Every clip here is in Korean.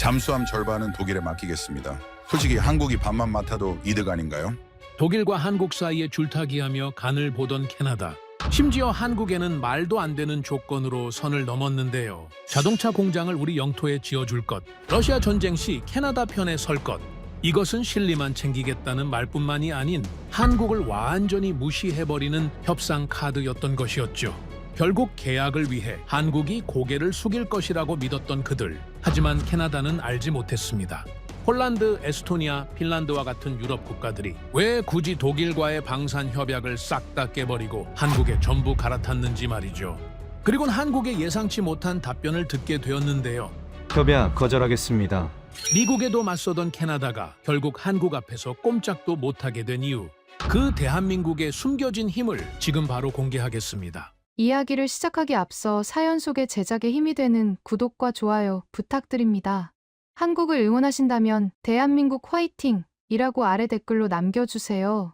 잠수함 절반은 독일에 맡기겠습니다. 솔직히 한국이 반만 맡아도 이득 아닌가요? 독일과 한국 사이에 줄타기하며 간을 보던 캐나다. 심지어 한국에는 말도 안 되는 조건으로 선을 넘었는데요. 자동차 공장을 우리 영토에 지어줄 것, 러시아 전쟁 시 캐나다 편에 설 것. 이것은 실리만 챙기겠다는 말뿐만이 아닌 한국을 완전히 무시해버리는 협상 카드였던 것이었죠. 결국 계약을 위해 한국이 고개를 숙일 것이라고 믿었던 그들. 하지만 캐나다는 알지 못했습니다. 폴란드, 에스토니아, 핀란드와 같은 유럽 국가들이 왜 굳이 독일과의 방산 협약을 싹 다 깨버리고 한국에 전부 갈아탔는지 말이죠. 그리곤 한국의 예상치 못한 답변을 듣게 되었는데요. 협약 거절하겠습니다. 미국에도 맞서던 캐나다가 결국 한국 앞에서 꼼짝도 못하게 된 이유. 그 대한민국의 숨겨진 힘을 지금 바로 공개하겠습니다. 이야기를 시작하기 앞서 사연 속의 제작에 힘이 되는 구독과 좋아요 부탁드립니다. 한국을 응원하신다면 대한민국 화이팅! 이라고 아래 댓글로 남겨주세요.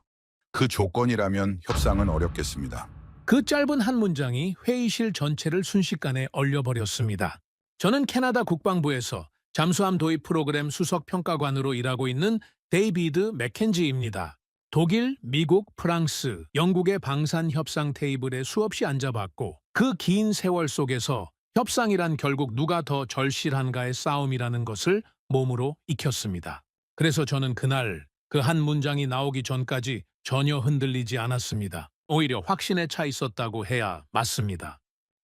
그 조건이라면 협상은 어렵겠습니다. 그 짧은 한 문장이 회의실 전체를 순식간에 얼려버렸습니다. 저는 캐나다 국방부에서 잠수함 도입 프로그램 수석 평가관으로 일하고 있는 데이비드 맥켄지입니다. 독일, 미국, 프랑스, 영국의 방산 협상 테이블에 수없이 앉아봤고 그 긴 세월 속에서 협상이란 결국 누가 더 절실한가의 싸움이라는 것을 몸으로 익혔습니다. 그래서 저는 그날 그 한 문장이 나오기 전까지 전혀 흔들리지 않았습니다. 오히려 확신에 차 있었다고 해야 맞습니다.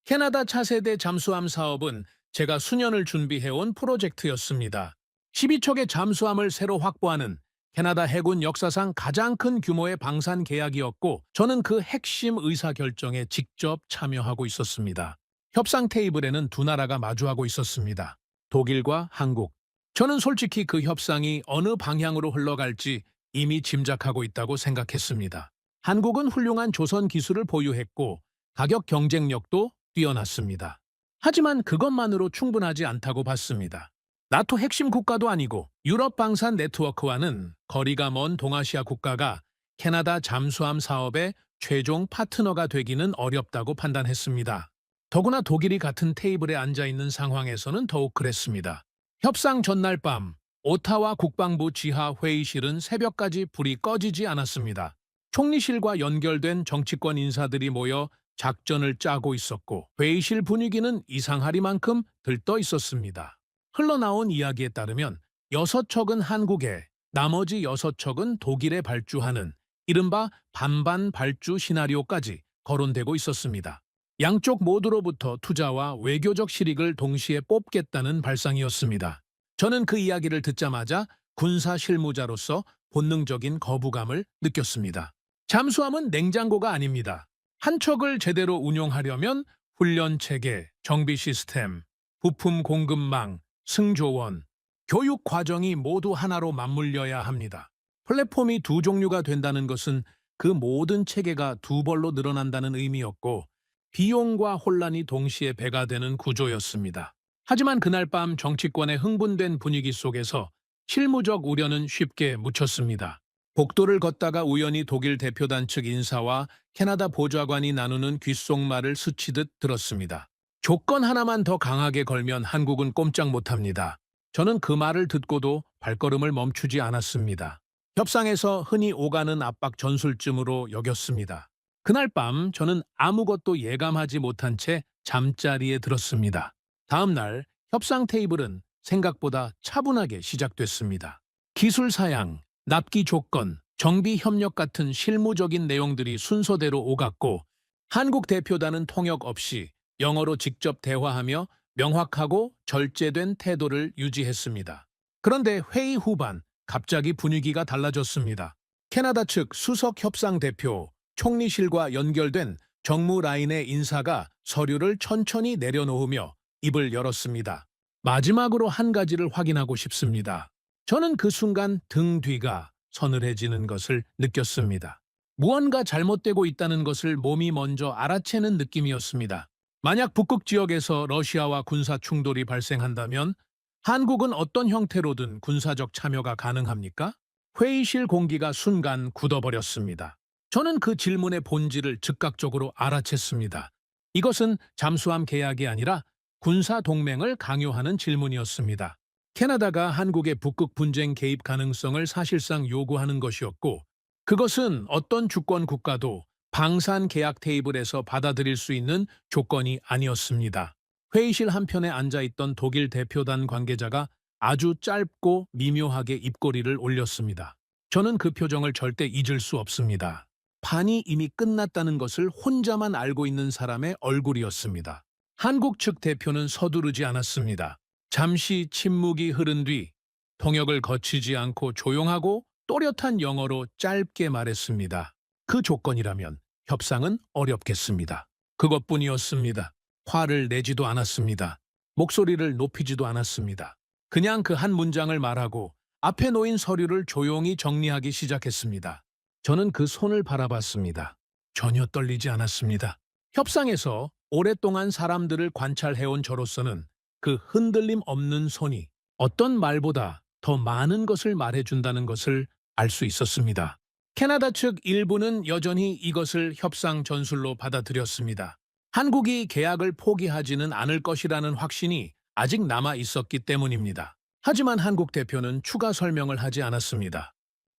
캐나다 차세대 잠수함 사업은 제가 수년을 준비해온 프로젝트였습니다. 12척의 잠수함을 새로 확보하는 캐나다 해군 역사상 가장 큰 규모의 방산 계약이었고 저는 그 핵심 의사결정에 직접 참여하고 있었습니다. 협상 테이블에는 두 나라가 마주하고 있었습니다. 독일과 한국. 저는 솔직히 그 협상이 어느 방향으로 흘러갈지 이미 짐작하고 있다고 생각했습니다. 한국은 훌륭한 조선 기술을 보유했고 가격 경쟁력도 뛰어났습니다. 하지만 그것만으로 충분하지 않다고 봤습니다. 나토 핵심 국가도 아니고 유럽 방산 네트워크와는 거리가 먼 동아시아 국가가 캐나다 잠수함 사업의 최종 파트너가 되기는 어렵다고 판단했습니다. 더구나 독일이 같은 테이블에 앉아있는 상황에서는 더욱 그랬습니다. 협상 전날 밤 오타와 국방부 지하 회의실은 새벽까지 불이 꺼지지 않았습니다. 총리실과 연결된 정치권 인사들이 모여 작전을 짜고 있었고 회의실 분위기는 이상하리만큼 들떠 있었습니다. 흘러나온 이야기에 따르면 6척은 한국에, 나머지 6척은 독일에 발주하는 이른바 반반 발주 시나리오까지 거론되고 있었습니다. 양쪽 모두로부터 투자와 외교적 실익을 동시에 뽑겠다는 발상이었습니다. 저는 그 이야기를 듣자마자 군사 실무자로서 본능적인 거부감을 느꼈습니다. 잠수함은 냉장고가 아닙니다. 한 척을 제대로 운용하려면 훈련 체계, 정비 시스템, 부품 공급망, 승조원, 교육 과정이 모두 하나로 맞물려야 합니다. 플랫폼이 두 종류가 된다는 것은 그 모든 체계가 두 벌로 늘어난다는 의미였고 비용과 혼란이 동시에 배가 되는 구조였습니다. 하지만 그날 밤 정치권의 흥분된 분위기 속에서 실무적 우려는 쉽게 묻혔습니다. 복도를 걷다가 우연히 독일 대표단 측 인사와 캐나다 보좌관이 나누는 귓속말을 스치듯 들었습니다. 조건 하나만 더 강하게 걸면 한국은 꼼짝 못합니다. 저는 그 말을 듣고도 발걸음을 멈추지 않았습니다. 협상에서 흔히 오가는 압박 전술쯤으로 여겼습니다. 그날 밤 저는 아무것도 예감하지 못한 채 잠자리에 들었습니다. 다음 날 협상 테이블은 생각보다 차분하게 시작됐습니다. 기술 사양, 납기 조건, 정비 협력 같은 실무적인 내용들이 순서대로 오갔고 한국 대표단은 통역 없이 영어로 직접 대화하며 명확하고 절제된 태도를 유지했습니다. 그런데 회의 후반 갑자기 분위기가 달라졌습니다. 캐나다 측 수석 협상 대표, 총리실과 연결된 정무 라인의 인사가 서류를 천천히 내려놓으며 입을 열었습니다. 마지막으로 한 가지를 확인하고 싶습니다. 저는 그 순간 등 뒤가 서늘해지는 것을 느꼈습니다. 무언가 잘못되고 있다는 것을 몸이 먼저 알아채는 느낌이었습니다. 만약 북극 지역에서 러시아와 군사 충돌이 발생한다면 한국은 어떤 형태로든 군사적 참여가 가능합니까? 회의실 공기가 순간 굳어버렸습니다. 저는 그 질문의 본질을 즉각적으로 알아챘습니다. 이것은 잠수함 계약이 아니라 군사 동맹을 강요하는 질문이었습니다. 캐나다가 한국의 북극 분쟁 개입 가능성을 사실상 요구하는 것이었고, 그것은 어떤 주권 국가도 방산 계약 테이블에서 받아들일 수 있는 조건이 아니었습니다. 회의실 한편에 앉아있던 독일 대표단 관계자가 아주 짧고 미묘하게 입꼬리를 올렸습니다. 저는 그 표정을 절대 잊을 수 없습니다. 판이 이미 끝났다는 것을 혼자만 알고 있는 사람의 얼굴이었습니다. 한국 측 대표는 서두르지 않았습니다. 잠시 침묵이 흐른 뒤 통역을 거치지 않고 조용하고 또렷한 영어로 짧게 말했습니다. 그 조건이라면 협상은 어렵겠습니다. 그것뿐이었습니다. 화를 내지도 않았습니다. 목소리를 높이지도 않았습니다. 그냥 그 한 문장을 말하고 앞에 놓인 서류를 조용히 정리하기 시작했습니다. 저는 그 손을 바라봤습니다. 전혀 떨리지 않았습니다. 협상에서 오랫동안 사람들을 관찰해온 저로서는 그 흔들림 없는 손이 어떤 말보다 더 많은 것을 말해준다는 것을 알 수 있었습니다. 캐나다 측 일부는 여전히 이것을 협상 전술로 받아들였습니다. 한국이 계약을 포기하지는 않을 것이라는 확신이 아직 남아 있었기 때문입니다. 하지만 한국 대표는 추가 설명을 하지 않았습니다.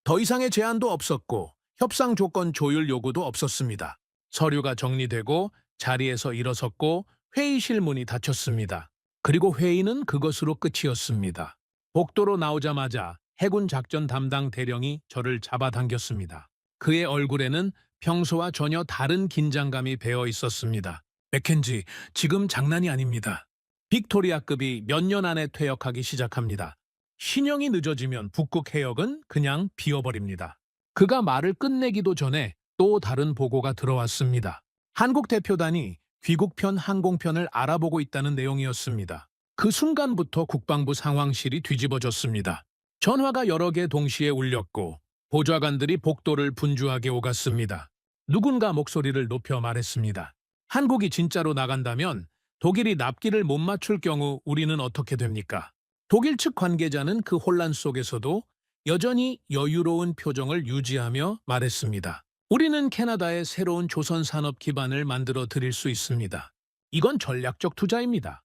더 이상의 제한도 없었고 협상 조건 조율 요구도 없었습니다. 서류가 정리되고 자리에서 일어섰고 회의실 문이 닫혔습니다. 그리고 회의는 그것으로 끝이었습니다. 복도로 나오자마자 해군 작전 담당 대령이 저를 잡아당겼습니다. 그의 얼굴에는 평소와 전혀 다른 긴장감이 배어 있었습니다. 맥켄지, 지금 장난이 아닙니다. 빅토리아급이 몇 년 안에 퇴역하기 시작합니다. 신형이 늦어지면 북극 해역은 그냥 비어버립니다. 그가 말을 끝내기도 전에 또 다른 보고가 들어왔습니다. 한국 대표단이 귀국편 항공편을 알아보고 있다는 내용이었습니다. 그 순간부터 국방부 상황실이 뒤집어졌습니다. 전화가 여러 개 동시에 울렸고 보좌관들이 복도를 분주하게 오갔습니다. 누군가 목소리를 높여 말했습니다. 한국이 진짜로 나간다면 독일이 납기를 못 맞출 경우 우리는 어떻게 됩니까? 독일 측 관계자는 그 혼란 속에서도 여전히 여유로운 표정을 유지하며 말했습니다. 우리는 캐나다의 새로운 조선 산업 기반을 만들어 드릴 수 있습니다. 이건 전략적 투자입니다.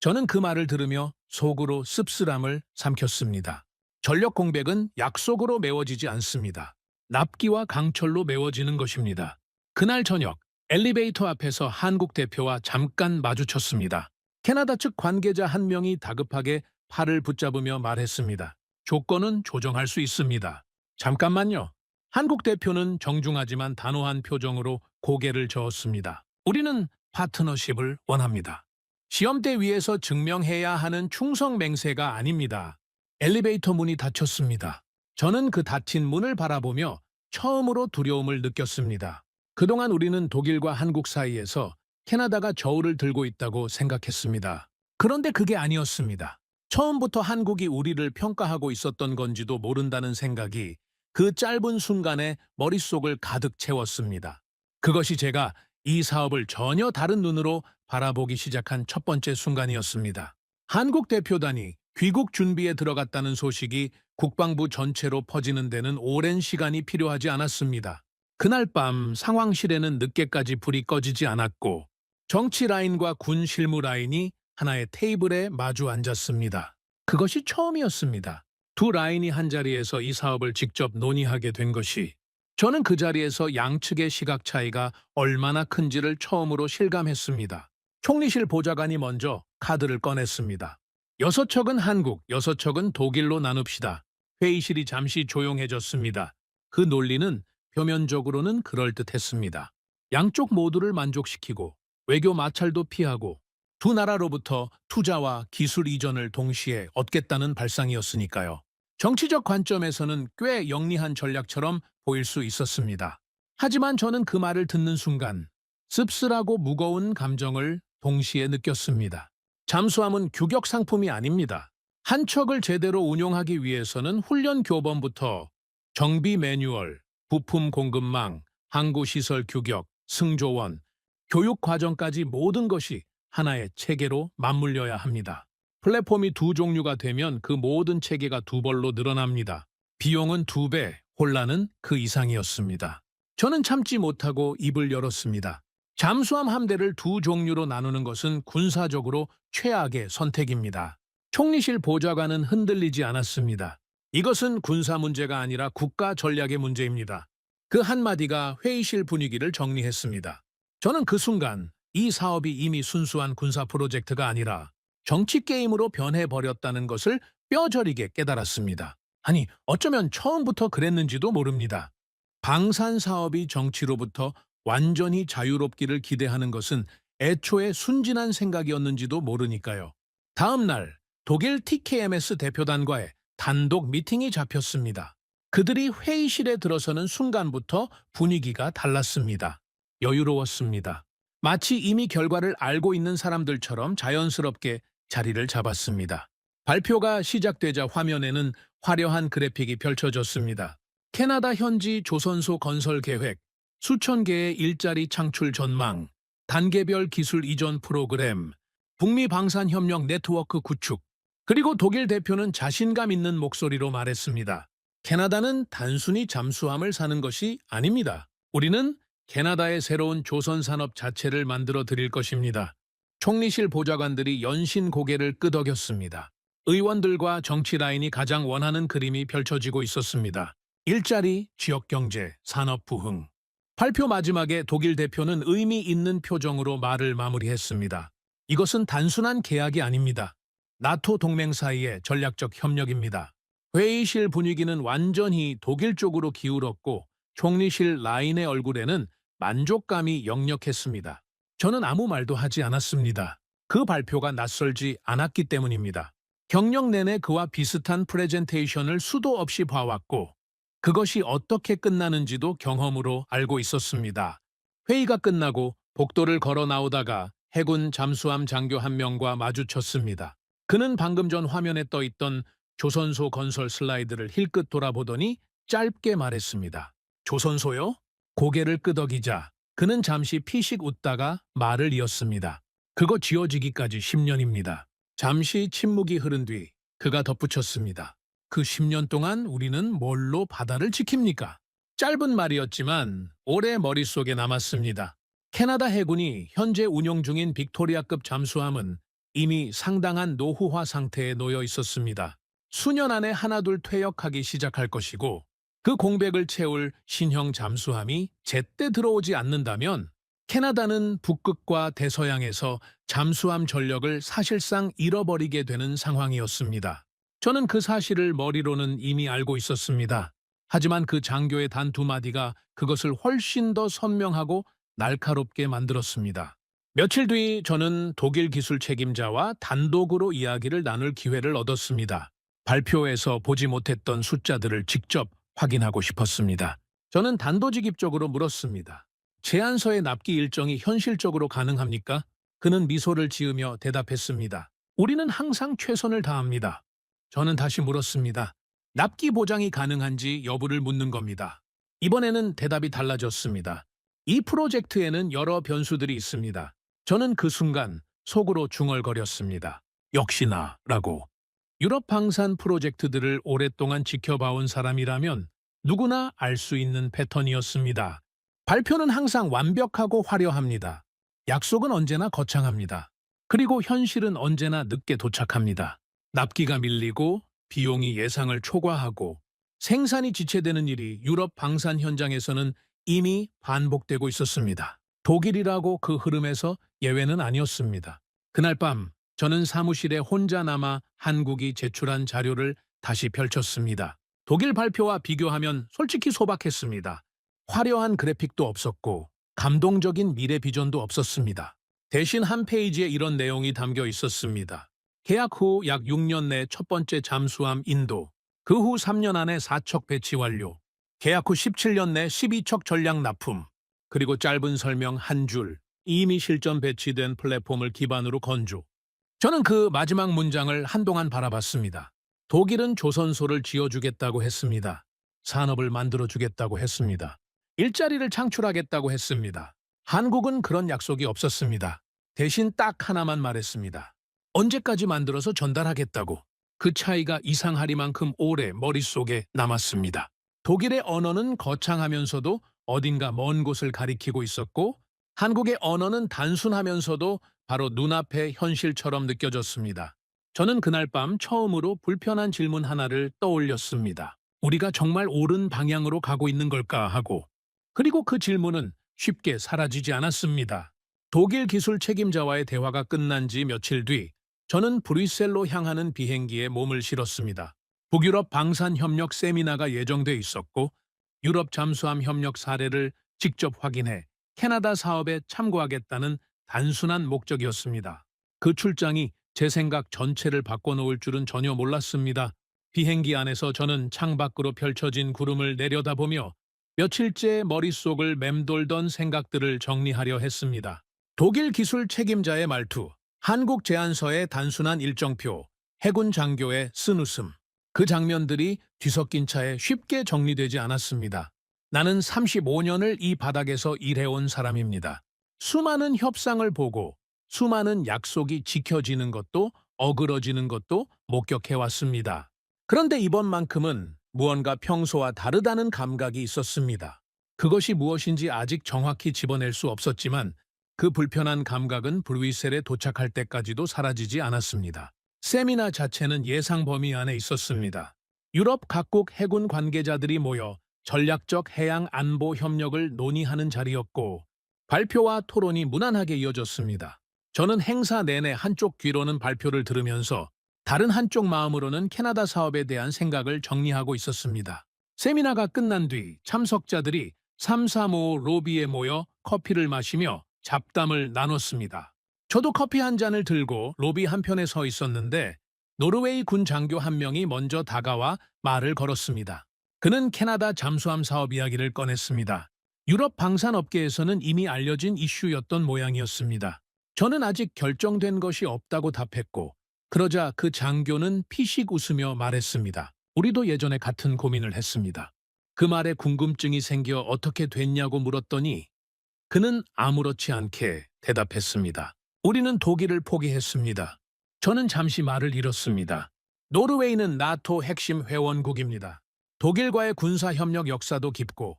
저는 그 말을 들으며 속으로 씁쓸함을 삼켰습니다. 전력 공백은 약속으로 메워지지 않습니다. 납기와 강철로 메워지는 것입니다. 그날 저녁 엘리베이터 앞에서 한국 대표와 잠깐 마주쳤습니다. 캐나다 측 관계자 한 명이 다급하게 팔을 붙잡으며 말했습니다. 조건은 조정할 수 있습니다. 잠깐만요. 한국 대표는 정중하지만 단호한 표정으로 고개를 저었습니다. 우리는 파트너십을 원합니다. 시험대 위에서 증명해야 하는 충성 맹세가 아닙니다. 엘리베이터 문이 닫혔습니다. 저는 그 닫힌 문을 바라보며 처음으로 두려움을 느꼈습니다. 그동안 우리는 독일과 한국 사이에서 캐나다가 저울을 들고 있다고 생각했습니다. 그런데 그게 아니었습니다. 처음부터 한국이 우리를 평가하고 있었던 건지도 모른다는 생각이 그 짧은 순간에 머릿속을 가득 채웠습니다. 그것이 제가 이 사업을 전혀 다른 눈으로 바라보기 시작한 첫 번째 순간이었습니다. 한국 대표단이 귀국 준비에 들어갔다는 소식이 국방부 전체로 퍼지는 데는 오랜 시간이 필요하지 않았습니다. 그날 밤 상황실에는 늦게까지 불이 꺼지지 않았고 정치 라인과 군 실무 라인이 하나의 테이블에 마주 앉았습니다. 그것이 처음이었습니다. 두 라인이 한자리에서 이 사업을 직접 논의하게 된 것이 저는 그 자리에서 양측의 시각 차이가 얼마나 큰지를 처음으로 실감했습니다. 총리실 보좌관이 먼저 카드를 꺼냈습니다. 6척은 한국, 6척은 독일로 나눕시다. 회의실이 잠시 조용해졌습니다. 그 논리는 표면적으로는 그럴듯했습니다. 양쪽 모두를 만족시키고 외교 마찰도 피하고 두 나라로부터 투자와 기술 이전을 동시에 얻겠다는 발상이었으니까요. 정치적 관점에서는 꽤 영리한 전략처럼 보일 수 있었습니다. 하지만 저는 그 말을 듣는 순간 씁쓸하고 무거운 감정을 동시에 느꼈습니다. 잠수함은 규격 상품이 아닙니다. 한 척을 제대로 운용하기 위해서는 훈련 교본부터 정비 매뉴얼, 부품 공급망, 항구시설 규격, 승조원, 교육 과정까지 모든 것이 하나의 체계로 맞물려야 합니다. 플랫폼이 두 종류가 되면 그 모든 체계가 두 벌로 늘어납니다. 비용은 2배, 혼란은 그 이상이었습니다. 저는 참지 못하고 입을 열었습니다. 잠수함 함대를 두 종류로 나누는 것은 군사적으로 최악의 선택입니다. 총리실 보좌관은 흔들리지 않았습니다. 이것은 군사 문제가 아니라 국가 전략의 문제입니다. 그 한마디가 회의실 분위기를 정리했습니다. 저는 그 순간 이 사업이 이미 순수한 군사 프로젝트가 아니라 정치 게임으로 변해버렸다는 것을 뼈저리게 깨달았습니다. 아니, 어쩌면 처음부터 그랬는지도 모릅니다. 방산 사업이 정치로부터 완전히 자유롭기를 기대하는 것은 애초에 순진한 생각이었는지도 모르니까요. 다음 날 독일 TKMS 대표단과의 단독 미팅이 잡혔습니다. 그들이 회의실에 들어서는 순간부터 분위기가 달랐습니다. 여유로웠습니다. 마치 이미 결과를 알고 있는 사람들처럼 자연스럽게 자리를 잡았습니다. 발표가 시작되자 화면에는 화려한 그래픽이 펼쳐졌습니다. 캐나다 현지 조선소 건설 계획, 수천 개의 일자리 창출 전망, 단계별 기술 이전 프로그램, 북미 방산 협력 네트워크 구축, 그리고 독일 대표는 자신감 있는 목소리로 말했습니다. 캐나다는 단순히 잠수함을 사는 것이 아닙니다. 우리는 캐나다의 새로운 조선 산업 자체를 만들어 드릴 것입니다. 총리실 보좌관들이 연신 고개를 끄덕였습니다. 의원들과 정치 라인이 가장 원하는 그림이 펼쳐지고 있었습니다. 일자리, 지역경제, 산업 부흥. 발표 마지막에 독일 대표는 의미 있는 표정으로 말을 마무리했습니다. 이것은 단순한 계약이 아닙니다. 나토 동맹 사이의 전략적 협력입니다. 회의실 분위기는 완전히 독일 쪽으로 기울었고 총리실 라인의 얼굴에는 만족감이 역력했습니다. 저는 아무 말도 하지 않았습니다. 그 발표가 낯설지 않았기 때문입니다. 경력 내내 그와 비슷한 프레젠테이션을 수도 없이 봐왔고 그것이 어떻게 끝나는지도 경험으로 알고 있었습니다. 회의가 끝나고 복도를 걸어 나오다가 해군 잠수함 장교 한 명과 마주쳤습니다. 그는 방금 전 화면에 떠 있던 조선소 건설 슬라이드를 힐끗 돌아보더니 짧게 말했습니다. 조선소요? 고개를 끄덕이자 그는 잠시 피식 웃다가 말을 이었습니다. 그거 지어지기까지 10년입니다. 잠시 침묵이 흐른 뒤 그가 덧붙였습니다. 그 10년 동안 우리는 뭘로 바다를 지킵니까? 짧은 말이었지만 오래 머릿속에 남았습니다. 캐나다 해군이 현재 운용 중인 빅토리아급 잠수함은 이미 상당한 노후화 상태에 놓여 있었습니다. 수년 안에 하나둘 퇴역하기 시작할 것이고 그 공백을 채울 신형 잠수함이 제때 들어오지 않는다면 캐나다는 북극과 대서양에서 잠수함 전력을 사실상 잃어버리게 되는 상황이었습니다. 저는 그 사실을 머리로는 이미 알고 있었습니다. 하지만 그 장교의 단 두 마디가 그것을 훨씬 더 선명하고 날카롭게 만들었습니다. 며칠 뒤 저는 독일 기술 책임자와 단독으로 이야기를 나눌 기회를 얻었습니다. 발표에서 보지 못했던 숫자들을 직접 확인하고 싶었습니다. 저는 단도직입적으로 물었습니다. 제안서의 납기 일정이 현실적으로 가능합니까? 그는 미소를 지으며 대답했습니다. 우리는 항상 최선을 다합니다. 저는 다시 물었습니다. 납기 보장이 가능한지 여부를 묻는 겁니다. 이번에는 대답이 달라졌습니다. 이 프로젝트에는 여러 변수들이 있습니다. 저는 그 순간 속으로 중얼거렸습니다. 역시나 라고. 유럽 방산 프로젝트들을 오랫동안 지켜봐온 사람이라면 누구나 알 수 있는 패턴이었습니다. 발표는 항상 완벽하고 화려합니다. 약속은 언제나 거창합니다. 그리고 현실은 언제나 늦게 도착합니다. 납기가 밀리고 비용이 예상을 초과하고 생산이 지체되는 일이 유럽 방산 현장에서는 이미 반복되고 있었습니다. 독일이라고 그 흐름에서 예외는 아니었습니다. 그날 밤 저는 사무실에 혼자 남아 한국이 제출한 자료를 다시 펼쳤습니다. 독일 발표와 비교하면 솔직히 소박했습니다. 화려한 그래픽도 없었고 감동적인 미래 비전도 없었습니다. 대신 한 페이지에 이런 내용이 담겨 있었습니다. 계약 후 약 6년 내 첫 번째 잠수함 인도, 그 후 3년 안에 4척 배치 완료, 계약 후 17년 내 12척 전략 납품, 그리고 짧은 설명 한 줄, 이미 실전 배치된 플랫폼을 기반으로 건조. 저는 그 마지막 문장을 한동안 바라봤습니다. 독일은 조선소를 지어주겠다고 했습니다. 산업을 만들어주겠다고 했습니다. 일자리를 창출하겠다고 했습니다. 한국은 그런 약속이 없었습니다. 대신 딱 하나만 말했습니다. 언제까지 만들어서 전달하겠다고. 그 차이가 이상하리만큼 오래 머릿속에 남았습니다. 독일의 언어는 거창하면서도 어딘가 먼 곳을 가리키고 있었고 한국의 언어는 단순하면서도 바로 눈앞의 현실처럼 느껴졌습니다. 저는 그날 밤 처음으로 불편한 질문 하나를 떠올렸습니다. 우리가 정말 옳은 방향으로 가고 있는 걸까 하고. 그리고 그 질문은 쉽게 사라지지 않았습니다. 독일 기술 책임자와의 대화가 끝난 지 며칠 뒤 저는 브뤼셀로 향하는 비행기에 몸을 실었습니다. 북유럽 방산협력 세미나가 예정돼 있었고 유럽 잠수함 협력 사례를 직접 확인해 캐나다 사업에 참고하겠다는 단순한 목적이었습니다. 그 출장이 제 생각 전체를 바꿔놓을 줄은 전혀 몰랐습니다. 비행기 안에서 저는 창밖으로 펼쳐진 구름을 내려다보며 며칠째 머릿속을 맴돌던 생각들을 정리하려 했습니다. 독일 기술 책임자의 말투, 한국 제안서의 단순한 일정표, 해군 장교의 쓴웃음. 그 장면들이 뒤섞인 차에 쉽게 정리되지 않았습니다. 나는 35년을 이 바닥에서 일해온 사람입니다. 수많은 협상을 보고 수많은 약속이 지켜지는 것도 어그러지는 것도 목격해왔습니다. 그런데 이번만큼은 무언가 평소와 다르다는 감각이 있었습니다. 그것이 무엇인지 아직 정확히 집어낼 수 없었지만 그 불편한 감각은 브뤼셀에 도착할 때까지도 사라지지 않았습니다. 세미나 자체는 예상 범위 안에 있었습니다. 유럽 각국 해군 관계자들이 모여 전략적 해양 안보 협력을 논의하는 자리였고 발표와 토론이 무난하게 이어졌습니다. 저는 행사 내내 한쪽 귀로는 발표를 들으면서 다른 한쪽 마음으로는 캐나다 사업에 대한 생각을 정리하고 있었습니다. 세미나가 끝난 뒤 참석자들이 335 로비에 모여 커피를 마시며 잡담을 나눴습니다. 저도 커피 한 잔을 들고 로비 한편에 서 있었는데 노르웨이 군 장교 한 명이 먼저 다가와 말을 걸었습니다. 그는 캐나다 잠수함 사업 이야기를 꺼냈습니다. 유럽 방산업계에서는 이미 알려진 이슈였던 모양이었습니다. 저는 아직 결정된 것이 없다고 답했고 그러자 그 장교는 피식 웃으며 말했습니다. 우리도 예전에 같은 고민을 했습니다. 그 말에 궁금증이 생겨 어떻게 됐냐고 물었더니 그는 아무렇지 않게 대답했습니다. 우리는 독일을 포기했습니다. 저는 잠시 말을 잃었습니다. 노르웨이는 나토 핵심 회원국입니다. 독일과의 군사협력 역사도 깊고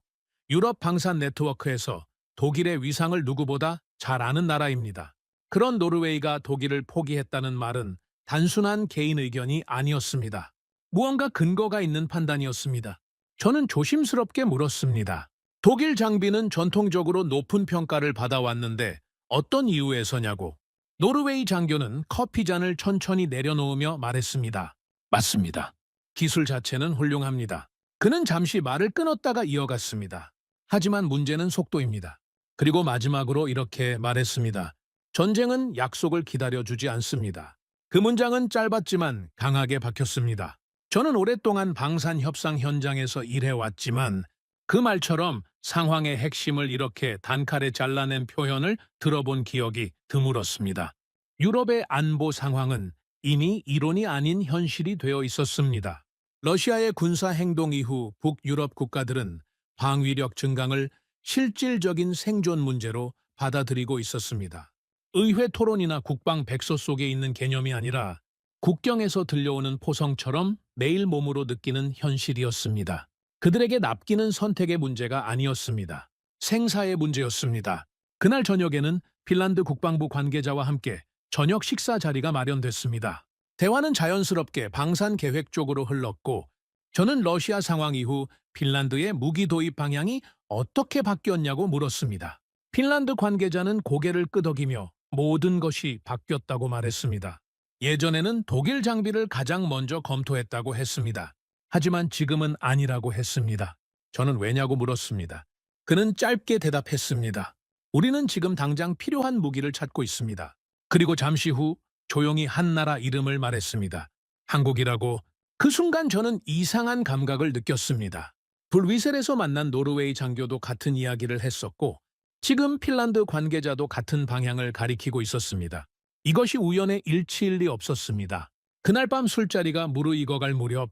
유럽 방산 네트워크에서 독일의 위상을 누구보다 잘 아는 나라입니다. 그런 노르웨이가 독일을 포기했다는 말은 단순한 개인 의견이 아니었습니다. 무언가 근거가 있는 판단이었습니다. 저는 조심스럽게 물었습니다. 독일 장비는 전통적으로 높은 평가를 받아왔는데 어떤 이유에서냐고. 노르웨이 장교는 커피잔을 천천히 내려놓으며 말했습니다. 맞습니다. 기술 자체는 훌륭합니다. 그는 잠시 말을 끊었다가 이어갔습니다. 하지만 문제는 속도입니다. 그리고 마지막으로 이렇게 말했습니다. 전쟁은 약속을 기다려주지 않습니다. 그 문장은 짧았지만 강하게 박혔습니다. 저는 오랫동안 방산 협상 현장에서 일해왔지만 그 말처럼 상황의 핵심을 이렇게 단칼에 잘라낸 표현을 들어본 기억이 드물었습니다. 유럽의 안보 상황은 이미 이론이 아닌 현실이 되어 있었습니다. 러시아의 군사 행동 이후 북유럽 국가들은 방위력 증강을 실질적인 생존 문제로 받아들이고 있었습니다. 의회 토론이나 국방 백서 속에 있는 개념이 아니라 국경에서 들려오는 포성처럼 매일 몸으로 느끼는 현실이었습니다. 그들에게 납기는 선택의 문제가 아니었습니다. 생사의 문제였습니다. 그날 저녁에는 핀란드 국방부 관계자와 함께 저녁 식사 자리가 마련됐습니다. 대화는 자연스럽게 방산 계획 쪽으로 흘렀고 저는 러시아 상황 이후 핀란드의 무기 도입 방향이 어떻게 바뀌었냐고 물었습니다. 핀란드 관계자는 고개를 끄덕이며 모든 것이 바뀌었다고 말했습니다. 예전에는 독일 장비를 가장 먼저 검토했다고 했습니다. 하지만 지금은 아니라고 했습니다. 저는 왜냐고 물었습니다. 그는 짧게 대답했습니다. 우리는 지금 당장 필요한 무기를 찾고 있습니다. 그리고 잠시 후 조용히 한 나라 이름을 말했습니다. 한국이라고. 그 순간 저는 이상한 감각을 느꼈습니다. 브뤼셀에서 만난 노르웨이 장교도 같은 이야기를 했었고 지금 핀란드 관계자도 같은 방향을 가리키고 있었습니다. 이것이 우연의 일치일 리 없었습니다. 그날 밤 술자리가 무르익어갈 무렵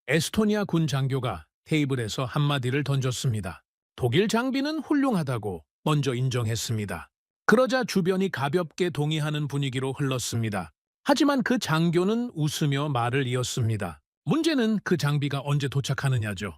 에스토니아 군 장교가 테이블에서 한마디를 던졌습니다. 독일 장비는 훌륭하다고 먼저 인정했습니다. 그러자 주변이 가볍게 동의하는 분위기로 흘렀습니다. 하지만 그 장교는 웃으며 말을 이었습니다. 문제는 그 장비가 언제 도착하느냐죠.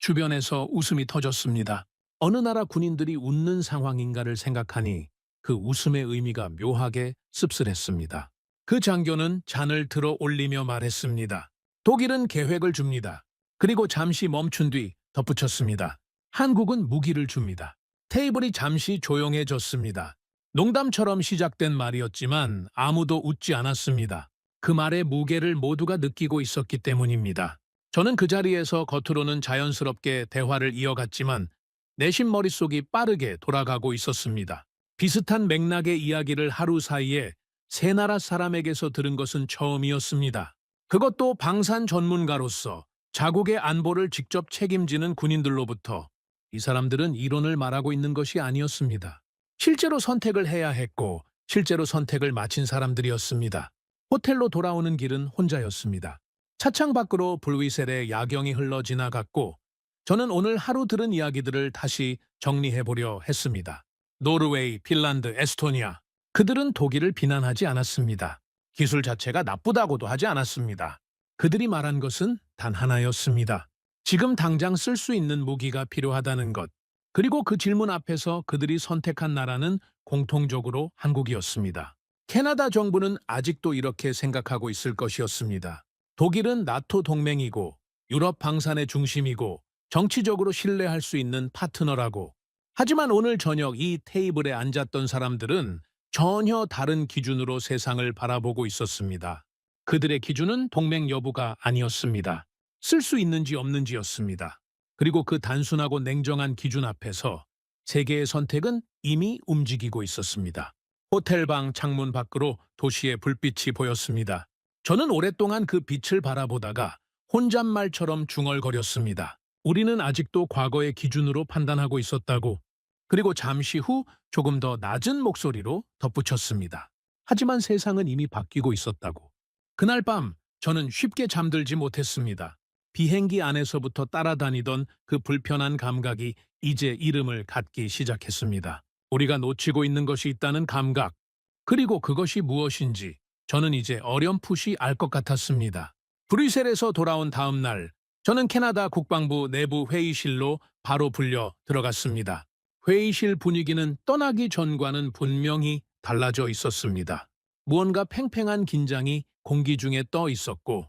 주변에서 웃음이 터졌습니다. 어느 나라 군인들이 웃는 상황인가를 생각하니 그 웃음의 의미가 묘하게 씁쓸했습니다. 그 장교는 잔을 들어 올리며 말했습니다. 독일은 계획을 줍니다. 그리고 잠시 멈춘 뒤 덧붙였습니다. 한국은 무기를 줍니다. 테이블이 잠시 조용해졌습니다. 농담처럼 시작된 말이었지만 아무도 웃지 않았습니다. 그 말의 무게를 모두가 느끼고 있었기 때문입니다. 저는 그 자리에서 겉으로는 자연스럽게 대화를 이어갔지만 내심 머릿속이 빠르게 돌아가고 있었습니다. 비슷한 맥락의 이야기를 하루 사이에 세 나라 사람에게서 들은 것은 처음이었습니다. 그것도 방산 전문가로서 자국의 안보를 직접 책임지는 군인들로부터. 이 사람들은 이론을 말하고 있는 것이 아니었습니다. 실제로 선택을 해야 했고 실제로 선택을 마친 사람들이었습니다. 호텔로 돌아오는 길은 혼자였습니다. 차창 밖으로 불휘셀의 야경이 흘러 지나갔고 저는 오늘 하루 들은 이야기들을 다시 정리해보려 했습니다. 노르웨이, 핀란드, 에스토니아. 그들은 독일을 비난하지 않았습니다. 기술 자체가 나쁘다고도 하지 않았습니다. 그들이 말한 것은 단 하나였습니다. 지금 당장 쓸 수 있는 무기가 필요하다는 것. 그리고 그 질문 앞에서 그들이 선택한 나라는 공통적으로 한국이었습니다. 캐나다 정부는 아직도 이렇게 생각하고 있을 것이었습니다. 독일은 나토 동맹이고 유럽 방산의 중심이고 정치적으로 신뢰할 수 있는 파트너라고. 하지만 오늘 저녁 이 테이블에 앉았던 사람들은 전혀 다른 기준으로 세상을 바라보고 있었습니다. 그들의 기준은 동맹 여부가 아니었습니다. 쓸 수 있는지 없는지였습니다. 그리고 그 단순하고 냉정한 기준 앞에서 세계의 선택은 이미 움직이고 있었습니다. 호텔방 창문 밖으로 도시의 불빛이 보였습니다. 저는 오랫동안 그 빛을 바라보다가 혼잣말처럼 중얼거렸습니다. 우리는 아직도 과거의 기준으로 판단하고 있었다고. 그리고 잠시 후 조금 더 낮은 목소리로 덧붙였습니다. 하지만 세상은 이미 바뀌고 있었다고. 그날 밤 저는 쉽게 잠들지 못했습니다. 비행기 안에서부터 따라다니던 그 불편한 감각이 이제 이름을 갖기 시작했습니다. 우리가 놓치고 있는 것이 있다는 감각. 그리고 그것이 무엇인지 저는 이제 어렴풋이 알 것 같았습니다. 브뤼셀에서 돌아온 다음 날 저는 캐나다 국방부 내부 회의실로 바로 불려 들어갔습니다. 회의실 분위기는 떠나기 전과는 분명히 달라져 있었습니다. 무언가 팽팽한 긴장이 공기 중에 떠 있었고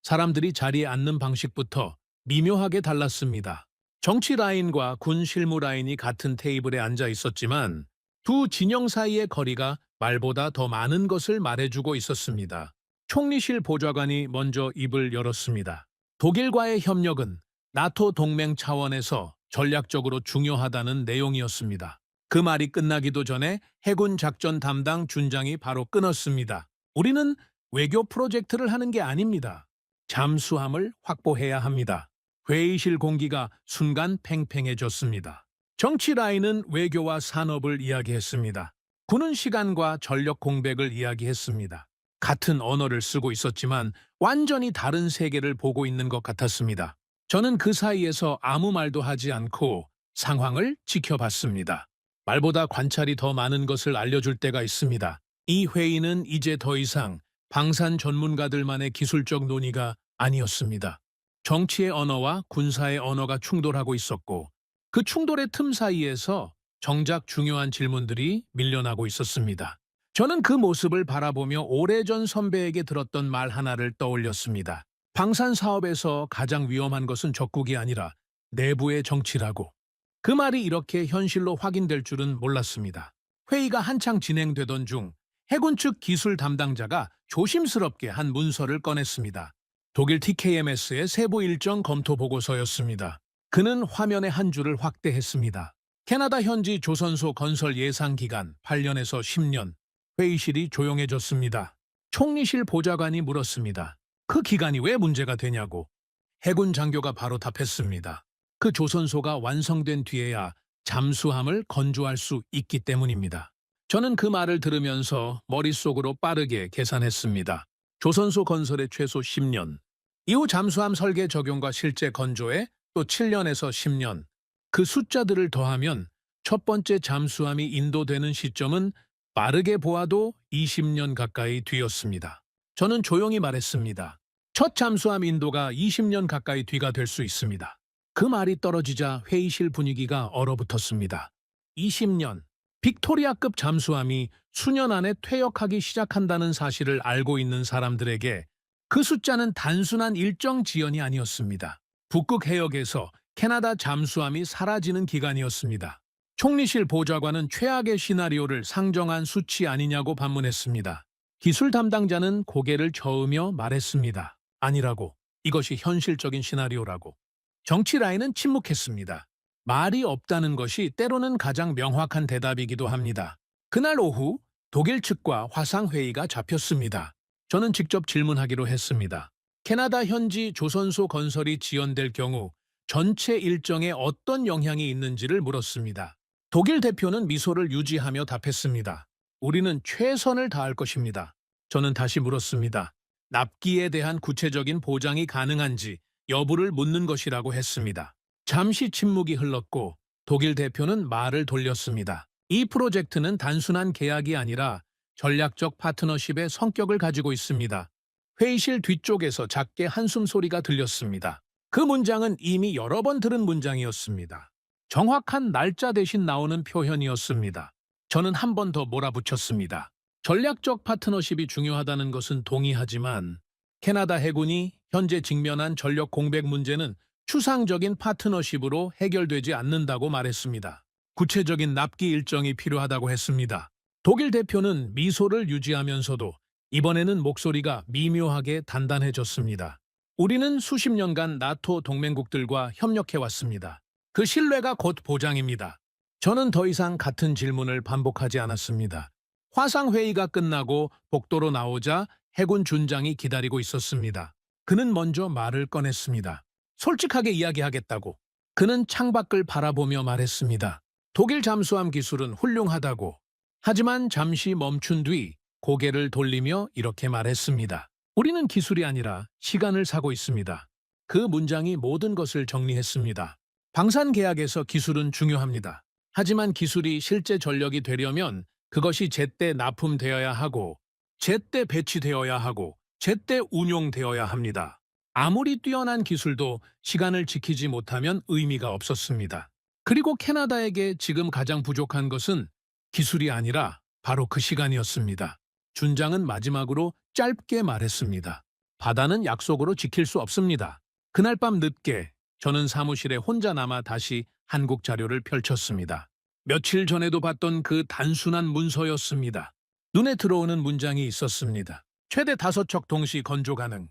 사람들이 자리에 앉는 방식부터 미묘하게 달랐습니다. 정치 라인과 군 실무 라인이 같은 테이블에 앉아 있었지만 두 진영 사이의 거리가 말보다 더 많은 것을 말해주고 있었습니다. 총리실 보좌관이 먼저 입을 열었습니다. 독일과의 협력은 나토 동맹 차원에서 전략적으로 중요하다는 내용이었습니다. 그 말이 끝나기도 전에 해군 작전 담당 준장이 바로 끊었습니다. 우리는 외교 프로젝트를 하는 게 아닙니다. 잠수함을 확보해야 합니다. 회의실 공기가 순간 팽팽해졌습니다. 정치 라인은 외교와 산업을 이야기했습니다. 군은 시간과 전력 공백을 이야기했습니다. 같은 언어를 쓰고 있었지만 완전히 다른 세계를 보고 있는 것 같았습니다. 저는 그 사이에서 아무 말도 하지 않고 상황을 지켜봤습니다. 말보다 관찰이 더 많은 것을 알려줄 때가 있습니다. 이 회의는 이제 더 이상 방산 전문가들만의 기술적 논의가 아니었습니다. 정치의 언어와 군사의 언어가 충돌하고 있었고 그 충돌의 틈 사이에서 정작 중요한 질문들이 밀려나고 있었습니다. 저는 그 모습을 바라보며 오래전 선배에게 들었던 말 하나를 떠올렸습니다. 방산 사업에서 가장 위험한 것은 적국이 아니라 내부의 정치라고. 그 말이 이렇게 현실로 확인될 줄은 몰랐습니다. 회의가 한창 진행되던 중 해군 측 기술 담당자가 조심스럽게 한 문서를 꺼냈습니다. 독일 TKMS의 세부 일정 검토 보고서였습니다. 그는 화면의 한 줄을 확대했습니다. 캐나다 현지 조선소 건설 예상 기간 8년에서 10년. 회의실이 조용해졌습니다. 총리실 보좌관이 물었습니다. 그 기간이 왜 문제가 되냐고. 해군 장교가 바로 답했습니다. 그 조선소가 완성된 뒤에야 잠수함을 건조할 수 있기 때문입니다. 저는 그 말을 들으면서 머릿속으로 빠르게 계산했습니다. 조선소 건설에 최소 10년, 이후 잠수함 설계 적용과 실제 건조에 또 7년에서 10년. 그 숫자들을 더하면 첫 번째 잠수함이 인도되는 시점은 빠르게 보아도 20년 가까이 뒤였습니다. 저는 조용히 말했습니다. 첫 잠수함 인도가 20년 가까이 뒤가 될 수 있습니다. 그 말이 떨어지자 회의실 분위기가 얼어붙었습니다. 20년. 빅토리아급 잠수함이 수년 안에 퇴역하기 시작한다는 사실을 알고 있는 사람들에게 그 숫자는 단순한 일정 지연이 아니었습니다. 북극 해역에서 캐나다 잠수함이 사라지는 기간이었습니다. 총리실 보좌관은 최악의 시나리오를 상정한 수치 아니냐고 반문했습니다. 기술 담당자는 고개를 저으며 말했습니다. 아니라고. 이것이 현실적인 시나리오라고. 정치 라인은 침묵했습니다. 말이 없다는 것이 때로는 가장 명확한 대답이기도 합니다. 그날 오후 독일 측과 화상회의가 잡혔습니다. 저는 직접 질문하기로 했습니다. 캐나다 현지 조선소 건설이 지연될 경우 전체 일정에 어떤 영향이 있는지를 물었습니다. 독일 대표는 미소를 유지하며 답했습니다. 우리는 최선을 다할 것입니다. 저는 다시 물었습니다. 납기에 대한 구체적인 보장이 가능한지 여부를 묻는 것이라고 했습니다. 잠시 침묵이 흘렀고 독일 대표는 말을 돌렸습니다. 이 프로젝트는 단순한 계약이 아니라 전략적 파트너십의 성격을 가지고 있습니다. 회의실 뒤쪽에서 작게 한숨 소리가 들렸습니다. 그 문장은 이미 여러 번 들은 문장이었습니다. 정확한 날짜 대신 나오는 표현이었습니다. 저는 한 번 더 몰아붙였습니다. 전략적 파트너십이 중요하다는 것은 동의하지만 캐나다 해군이 현재 직면한 전력 공백 문제는 추상적인 파트너십으로 해결되지 않는다고 말했습니다. 구체적인 납기 일정이 필요하다고 했습니다. 독일 대표는 미소를 유지하면서도 이번에는 목소리가 미묘하게 단단해졌습니다. 우리는 수십 년간 나토 동맹국들과 협력해왔습니다. 그 신뢰가 곧 보장입니다. 저는 더 이상 같은 질문을 반복하지 않았습니다. 화상회의가 끝나고 복도로 나오자 해군 준장이 기다리고 있었습니다. 그는 먼저 말을 꺼냈습니다. 솔직하게 이야기하겠다고. 그는 창밖을 바라보며 말했습니다. 독일 잠수함 기술은 훌륭하다고. 하지만 잠시 멈춘 뒤 고개를 돌리며 이렇게 말했습니다. 우리는 기술이 아니라 시간을 사고 있습니다. 그 문장이 모든 것을 정리했습니다. 방산 계약에서 기술은 중요합니다. 하지만 기술이 실제 전력이 되려면 그것이 제때 납품되어야 하고 제때 배치되어야 하고 제때 운용되어야 합니다. 아무리 뛰어난 기술도 시간을 지키지 못하면 의미가 없었습니다. 그리고 캐나다에게 지금 가장 부족한 것은 기술이 아니라 바로 그 시간이었습니다. 준장은 마지막으로 짧게 말했습니다. 바다는 약속으로 지킬 수 없습니다. 그날 밤 늦게 저는 사무실에 혼자 남아 다시 한국 자료를 펼쳤습니다. 며칠 전에도 봤던 그 단순한 문서였습니다. 눈에 들어오는 문장이 있었습니다. 최대 5척 동시 건조 가능.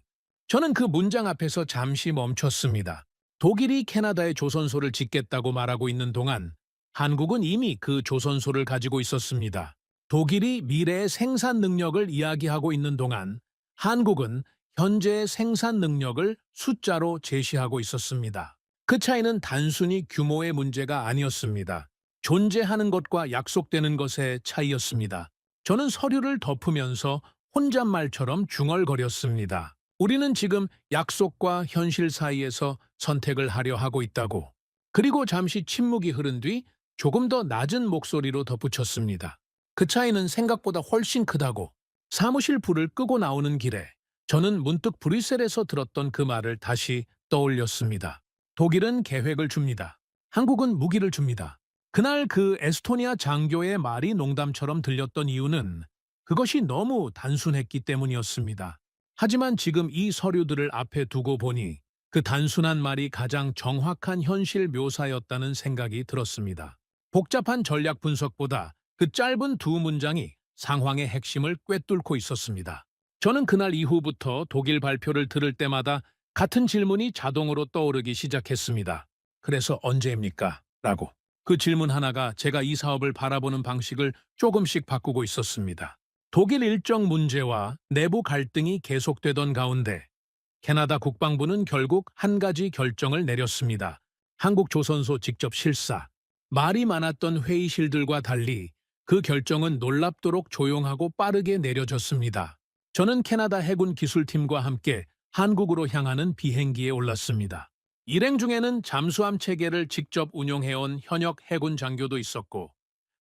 저는 그 문장 앞에서 잠시 멈췄습니다. 독일이 캐나다에 조선소를 짓겠다고 말하고 있는 동안 한국은 이미 그 조선소를 가지고 있었습니다. 독일이 미래의 생산 능력을 이야기하고 있는 동안 한국은 현재의 생산 능력을 숫자로 제시하고 있었습니다. 그 차이는 단순히 규모의 문제가 아니었습니다. 존재하는 것과 약속되는 것의 차이였습니다. 저는 서류를 덮으면서 혼잣말처럼 중얼거렸습니다. 우리는 지금 약속과 현실 사이에서 선택을 하려 하고 있다고. 그리고 잠시 침묵이 흐른 뒤 조금 더 낮은 목소리로 덧붙였습니다. 그 차이는 생각보다 훨씬 크다고. 사무실 불을 끄고 나오는 길에 저는 문득 브뤼셀에서 들었던 그 말을 다시 떠올렸습니다. 독일은 계획을 줍니다. 한국은 무기를 줍니다. 그날 그 에스토니아 장교의 말이 농담처럼 들렸던 이유는 그것이 너무 단순했기 때문이었습니다. 하지만 지금 이 서류들을 앞에 두고 보니 그 단순한 말이 가장 정확한 현실 묘사였다는 생각이 들었습니다. 복잡한 전략 분석보다 그 짧은 두 문장이 상황의 핵심을 꿰뚫고 있었습니다. 저는 그날 이후부터 독일 발표를 들을 때마다 같은 질문이 자동으로 떠오르기 시작했습니다. 그래서 언제입니까? 라고. 그 질문 하나가 제가 이 사업을 바라보는 방식을 조금씩 바꾸고 있었습니다. 독일 일정 문제와 내부 갈등이 계속되던 가운데 캐나다 국방부는 결국 한 가지 결정을 내렸습니다. 한국 조선소 직접 실사. 말이 많았던 회의실들과 달리 그 결정은 놀랍도록 조용하고 빠르게 내려졌습니다. 저는 캐나다 해군 기술팀과 함께 한국으로 향하는 비행기에 올랐습니다. 일행 중에는 잠수함 체계를 직접 운용해온 현역 해군 장교도 있었고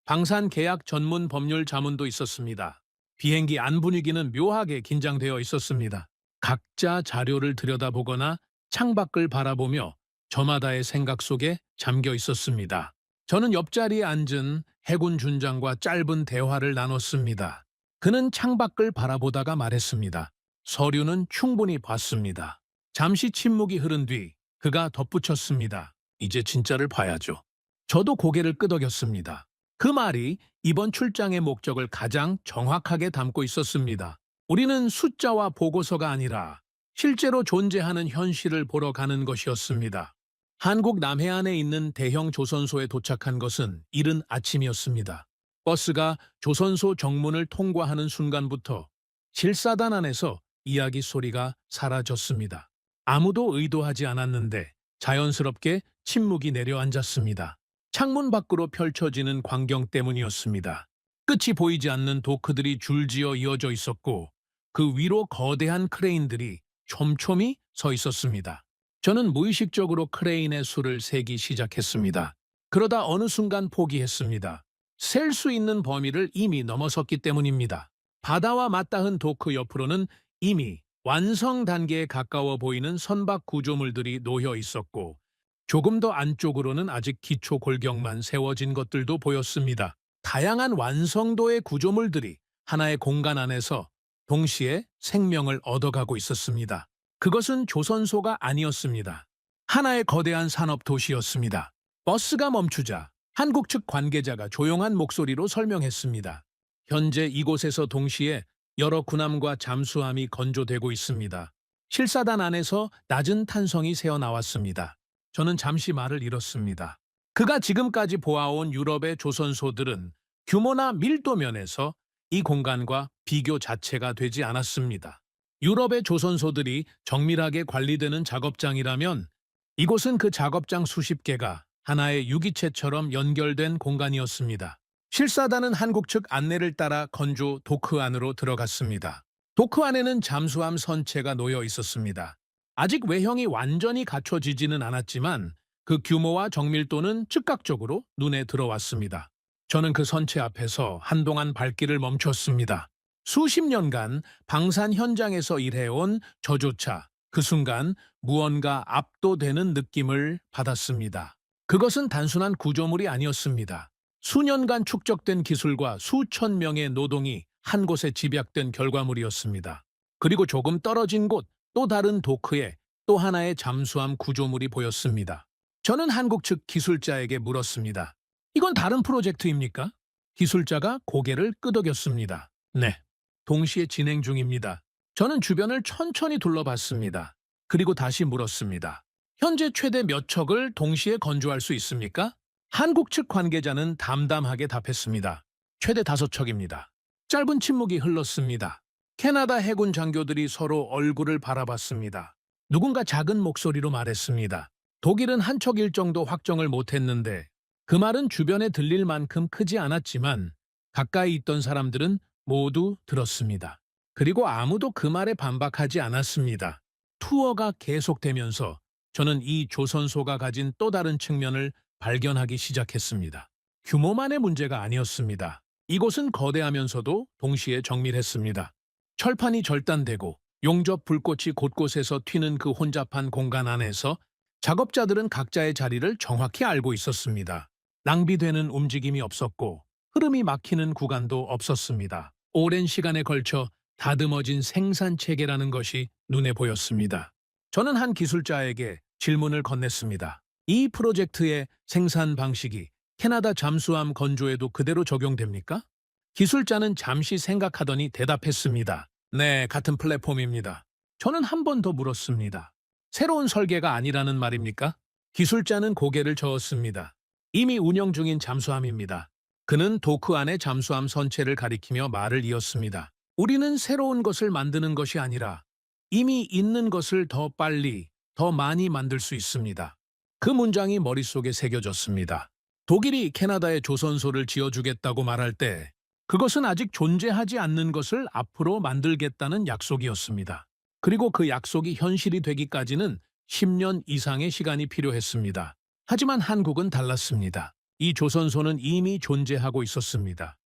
방산 계약 전문 법률 자문도 있었습니다. 비행기 안 분위기는 묘하게 긴장되어 있었습니다. 각자 자료를 들여다보거나 창밖을 바라보며 저마다의 생각 속에 잠겨 있었습니다. 저는 옆자리에 앉은 해군 준장과 짧은 대화를 나눴습니다. 그는 창밖을 바라보다가 말했습니다. 서류는 충분히 봤습니다. 잠시 침묵이 흐른 뒤 그가 덧붙였습니다. 이제 진짜를 봐야죠. 저도 고개를 끄덕였습니다. 그 말이 이번 출장의 목적을 가장 정확하게 담고 있었습니다. 우리는 숫자와 보고서가 아니라 실제로 존재하는 현실을 보러 가는 것이었습니다. 한국 남해안에 있는 대형 조선소에 도착한 것은 이른 아침이었습니다. 버스가 조선소 정문을 통과하는 순간부터 실사단 안에서 이야기 소리가 사라졌습니다. 아무도 의도하지 않았는데 자연스럽게 침묵이 내려앉았습니다. 창문 밖으로 펼쳐지는 광경 때문이었습니다. 끝이 보이지 않는 도크들이 줄지어 이어져 있었고 그 위로 거대한 크레인들이 촘촘히 서 있었습니다. 저는 무의식적으로 크레인의 수를 세기 시작했습니다. 그러다 어느 순간 포기했습니다. 셀 수 있는 범위를 이미 넘어섰기 때문입니다. 바다와 맞닿은 도크 옆으로는 이미 완성 단계에 가까워 보이는 선박 구조물들이 놓여 있었고 조금 더 안쪽으로는 아직 기초 골격만 세워진 것들도 보였습니다. 다양한 완성도의 구조물들이 하나의 공간 안에서 동시에 생명을 얻어가고 있었습니다. 그것은 조선소가 아니었습니다. 하나의 거대한 산업 도시였습니다. 버스가 멈추자 한국 측 관계자가 조용한 목소리로 설명했습니다. 현재 이곳에서 동시에 여러 군함과 잠수함이 건조되고 있습니다. 실사단 안에서 낮은 탄성이 새어나왔습니다. 저는 잠시 말을 잃었습니다. 그가 지금까지 보아온 유럽의 조선소들은 규모나 밀도 면에서 이 공간과 비교 자체가 되지 않았습니다. 유럽의 조선소들이 정밀하게 관리되는 작업장이라면 이곳은 그 작업장 수십 개가 하나의 유기체처럼 연결된 공간이었습니다. 실사단은 한국 측 안내를 따라 건조 도크 안으로 들어갔습니다. 도크 안에는 잠수함 선체가 놓여 있었습니다. 아직 외형이 완전히 갖춰지지는 않았지만 그 규모와 정밀도는 즉각적으로 눈에 들어왔습니다. 저는 그 선체 앞에서 한동안 발길을 멈췄습니다. 수십 년간 방산 현장에서 일해온 저조차 그 순간 무언가 압도되는 느낌을 받았습니다. 그것은 단순한 구조물이 아니었습니다. 수년간 축적된 기술과 수천 명의 노동이 한 곳에 집약된 결과물이었습니다. 그리고 조금 떨어진 곳 또 다른 도크에 또 하나의 잠수함 구조물이 보였습니다. 저는 한국 측 기술자에게 물었습니다. 이건 다른 프로젝트입니까? 기술자가 고개를 끄덕였습니다. 네, 동시에 진행 중입니다. 저는 주변을 천천히 둘러봤습니다. 그리고 다시 물었습니다. 현재 최대 몇 척을 동시에 건조할 수 있습니까? 한국 측 관계자는 담담하게 답했습니다. 최대 5척입니다. 짧은 침묵이 흘렀습니다. 캐나다 해군 장교들이 서로 얼굴을 바라봤습니다. 누군가 작은 목소리로 말했습니다. 독일은 한 척일 정도 확정을 못했는데 그 말은 주변에 들릴 만큼 크지 않았지만 가까이 있던 사람들은 모두 들었습니다. 그리고 아무도 그 말에 반박하지 않았습니다. 투어가 계속되면서 저는 이 조선소가 가진 또 다른 측면을 발견하기 시작했습니다. 규모만의 문제가 아니었습니다. 이곳은 거대하면서도 동시에 정밀했습니다. 철판이 절단되고 용접 불꽃이 곳곳에서 튀는 그 혼잡한 공간 안에서 작업자들은 각자의 자리를 정확히 알고 있었습니다. 낭비되는 움직임이 없었고 흐름이 막히는 구간도 없었습니다. 오랜 시간에 걸쳐 다듬어진 생산 체계라는 것이 눈에 보였습니다. 저는 한 기술자에게 질문을 건넸습니다. 이 프로젝트의 생산 방식이 캐나다 잠수함 건조에도 그대로 적용됩니까? 기술자는 잠시 생각하더니 대답했습니다. 네, 같은 플랫폼입니다. 저는 한 번 더 물었습니다. 새로운 설계가 아니라는 말입니까? 기술자는 고개를 저었습니다. 이미 운영 중인 잠수함입니다. 그는 도크 안의 잠수함 선체를 가리키며 말을 이었습니다. 우리는 새로운 것을 만드는 것이 아니라 이미 있는 것을 더 빨리, 더 많이 만들 수 있습니다. 그 문장이 머릿속에 새겨졌습니다. 독일이 캐나다에 조선소를 지어주겠다고 말할 때 그것은 아직 존재하지 않는 것을 앞으로 만들겠다는 약속이었습니다. 그리고 그 약속이 현실이 되기까지는 10년 이상의 시간이 필요했습니다. 하지만 한국은 달랐습니다. 이 조선소는 이미 존재하고 있었습니다.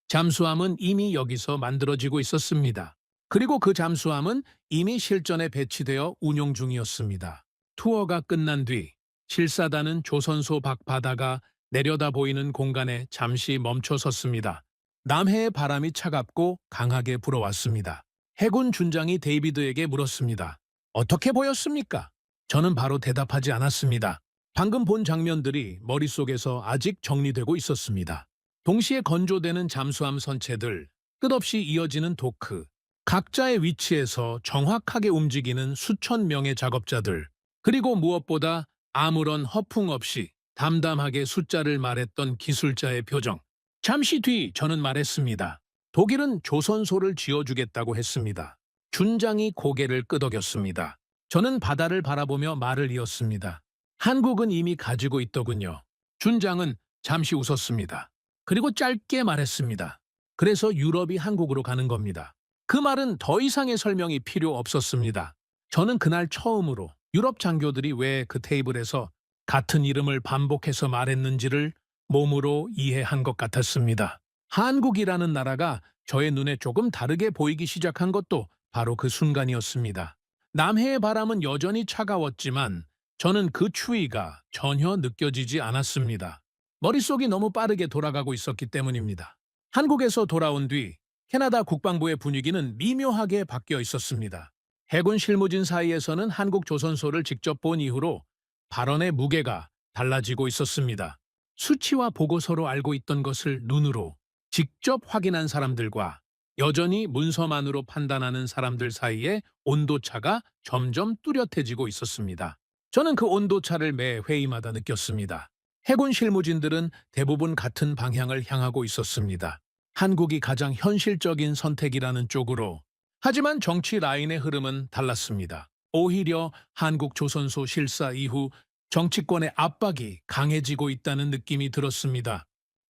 잠수함은 이미 여기서 만들어지고 있었습니다. 그리고 그 잠수함은 이미 실전에 배치되어 운용 중이었습니다. 투어가 끝난 뒤 실사단은 조선소 밖 바다가 내려다 보이는 공간에 잠시 멈춰 섰습니다. 남해의 바람이 차갑고 강하게 불어왔습니다. 해군 준장이 데이비드에게 물었습니다. 어떻게 보였습니까? 저는 바로 대답하지 않았습니다. 방금 본 장면들이 머릿속에서 아직 정리되고 있었습니다. 동시에 건조되는 잠수함 선체들, 끝없이 이어지는 도크, 각자의 위치에서 정확하게 움직이는 수천 명의 작업자들, 그리고 무엇보다 아무런 허풍 없이 담담하게 숫자를 말했던 기술자의 표정. 잠시 뒤 저는 말했습니다. 독일은 조선소를 지어주겠다고 했습니다. 준장이 고개를 끄덕였습니다. 저는 바다를 바라보며 말을 이었습니다. 한국은 이미 가지고 있더군요. 준장은 잠시 웃었습니다. 그리고 짧게 말했습니다. 그래서 유럽이 한국으로 가는 겁니다. 그 말은 더 이상의 설명이 필요 없었습니다. 저는 그날 처음으로 유럽 장교들이 왜 그 테이블에서 같은 이름을 반복해서 말했는지를 몸으로 이해한 것 같았습니다. 한국이라는 나라가 저의 눈에 조금 다르게 보이기 시작한 것도 바로 그 순간이었습니다. 남해의 바람은 여전히 차가웠지만 저는 그 추위가 전혀 느껴지지 않았습니다. 머릿속이 너무 빠르게 돌아가고 있었기 때문입니다. 한국에서 돌아온 뒤 캐나다 국방부의 분위기는 미묘하게 바뀌어 있었습니다. 해군 실무진 사이에서는 한국 조선소를 직접 본 이후로 발언의 무게가 달라지고 있었습니다. 수치와 보고서로 알고 있던 것을 눈으로 직접 확인한 사람들과 여전히 문서만으로 판단하는 사람들 사이의 온도차가 점점 뚜렷해지고 있었습니다. 저는 그 온도차를 매 회의마다 느꼈습니다. 해군 실무진들은 대부분 같은 방향을 향하고 있었습니다. 한국이 가장 현실적인 선택이라는 쪽으로. 하지만 정치 라인의 흐름은 달랐습니다. 오히려 한국 조선소 실사 이후 정치권의 압박이 강해지고 있다는 느낌이 들었습니다.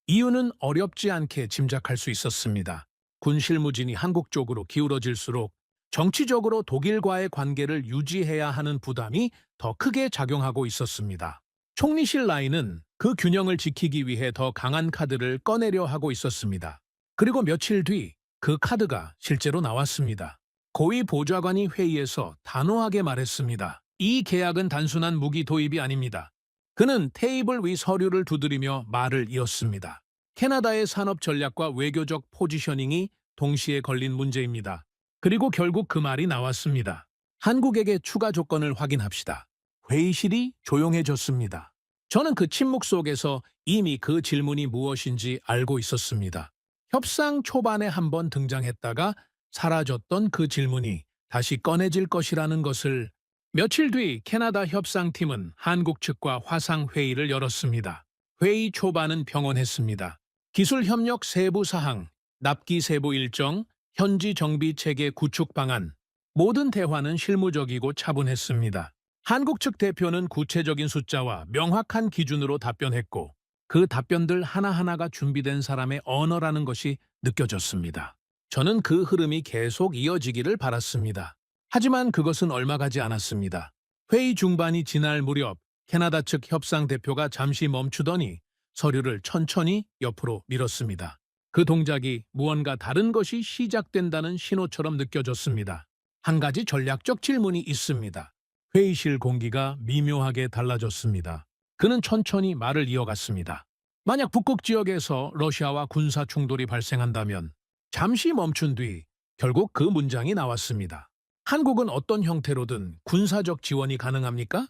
이유는 어렵지 않게 짐작할 수 있었습니다. 군 실무진이 한국 쪽으로 기울어질수록 정치적으로 독일과의 관계를 유지해야 하는 부담이 더 크게 작용하고 있었습니다. 총리실 라인은 그 균형을 지키기 위해 더 강한 카드를 꺼내려 하고 있었습니다. 그리고 며칠 뒤 그 카드가 실제로 나왔습니다. 고위 보좌관이 회의에서 단호하게 말했습니다. 이 계약은 단순한 무기 도입이 아닙니다. 그는 테이블 위 서류를 두드리며 말을 이었습니다. 캐나다의 산업 전략과 외교적 포지셔닝이 동시에 걸린 문제입니다. 그리고 결국 그 말이 나왔습니다. 한국에게 추가 조건을 확인합시다. 회의실이 조용해졌습니다. 저는 그 침묵 속에서 이미 그 질문이 무엇인지 알고 있었습니다. 협상 초반에 한번 등장했다가 사라졌던 그 질문이 다시 꺼내질 것이라는 것을. 며칠 뒤 캐나다 협상팀은 한국 측과 화상회의를 열었습니다. 회의 초반은 평온했습니다. 기술 협력 세부 사항, 납기 세부 일정, 현지 정비 체계 구축 방안, 모든 대화는 실무적이고 차분했습니다. 한국 측 대표는 구체적인 숫자와 명확한 기준으로 답변했고 그 답변들 하나하나가 준비된 사람의 언어라는 것이 느껴졌습니다. 저는 그 흐름이 계속 이어지기를 바랐습니다. 하지만 그것은 얼마 가지 않았습니다. 회의 중반이 지날 무렵 캐나다 측 협상 대표가 잠시 멈추더니 서류를 천천히 옆으로 밀었습니다. 그 동작이 무언가 다른 것이 시작된다는 신호처럼 느껴졌습니다. 한 가지 전략적 질문이 있습니다. 회의실 공기가 미묘하게 달라졌습니다. 그는 천천히 말을 이어갔습니다. 만약 북극 지역에서 러시아와 군사 충돌이 발생한다면. 잠시 멈춘 뒤 결국 그 문장이 나왔습니다. 한국은 어떤 형태로든 군사적 지원이 가능합니까?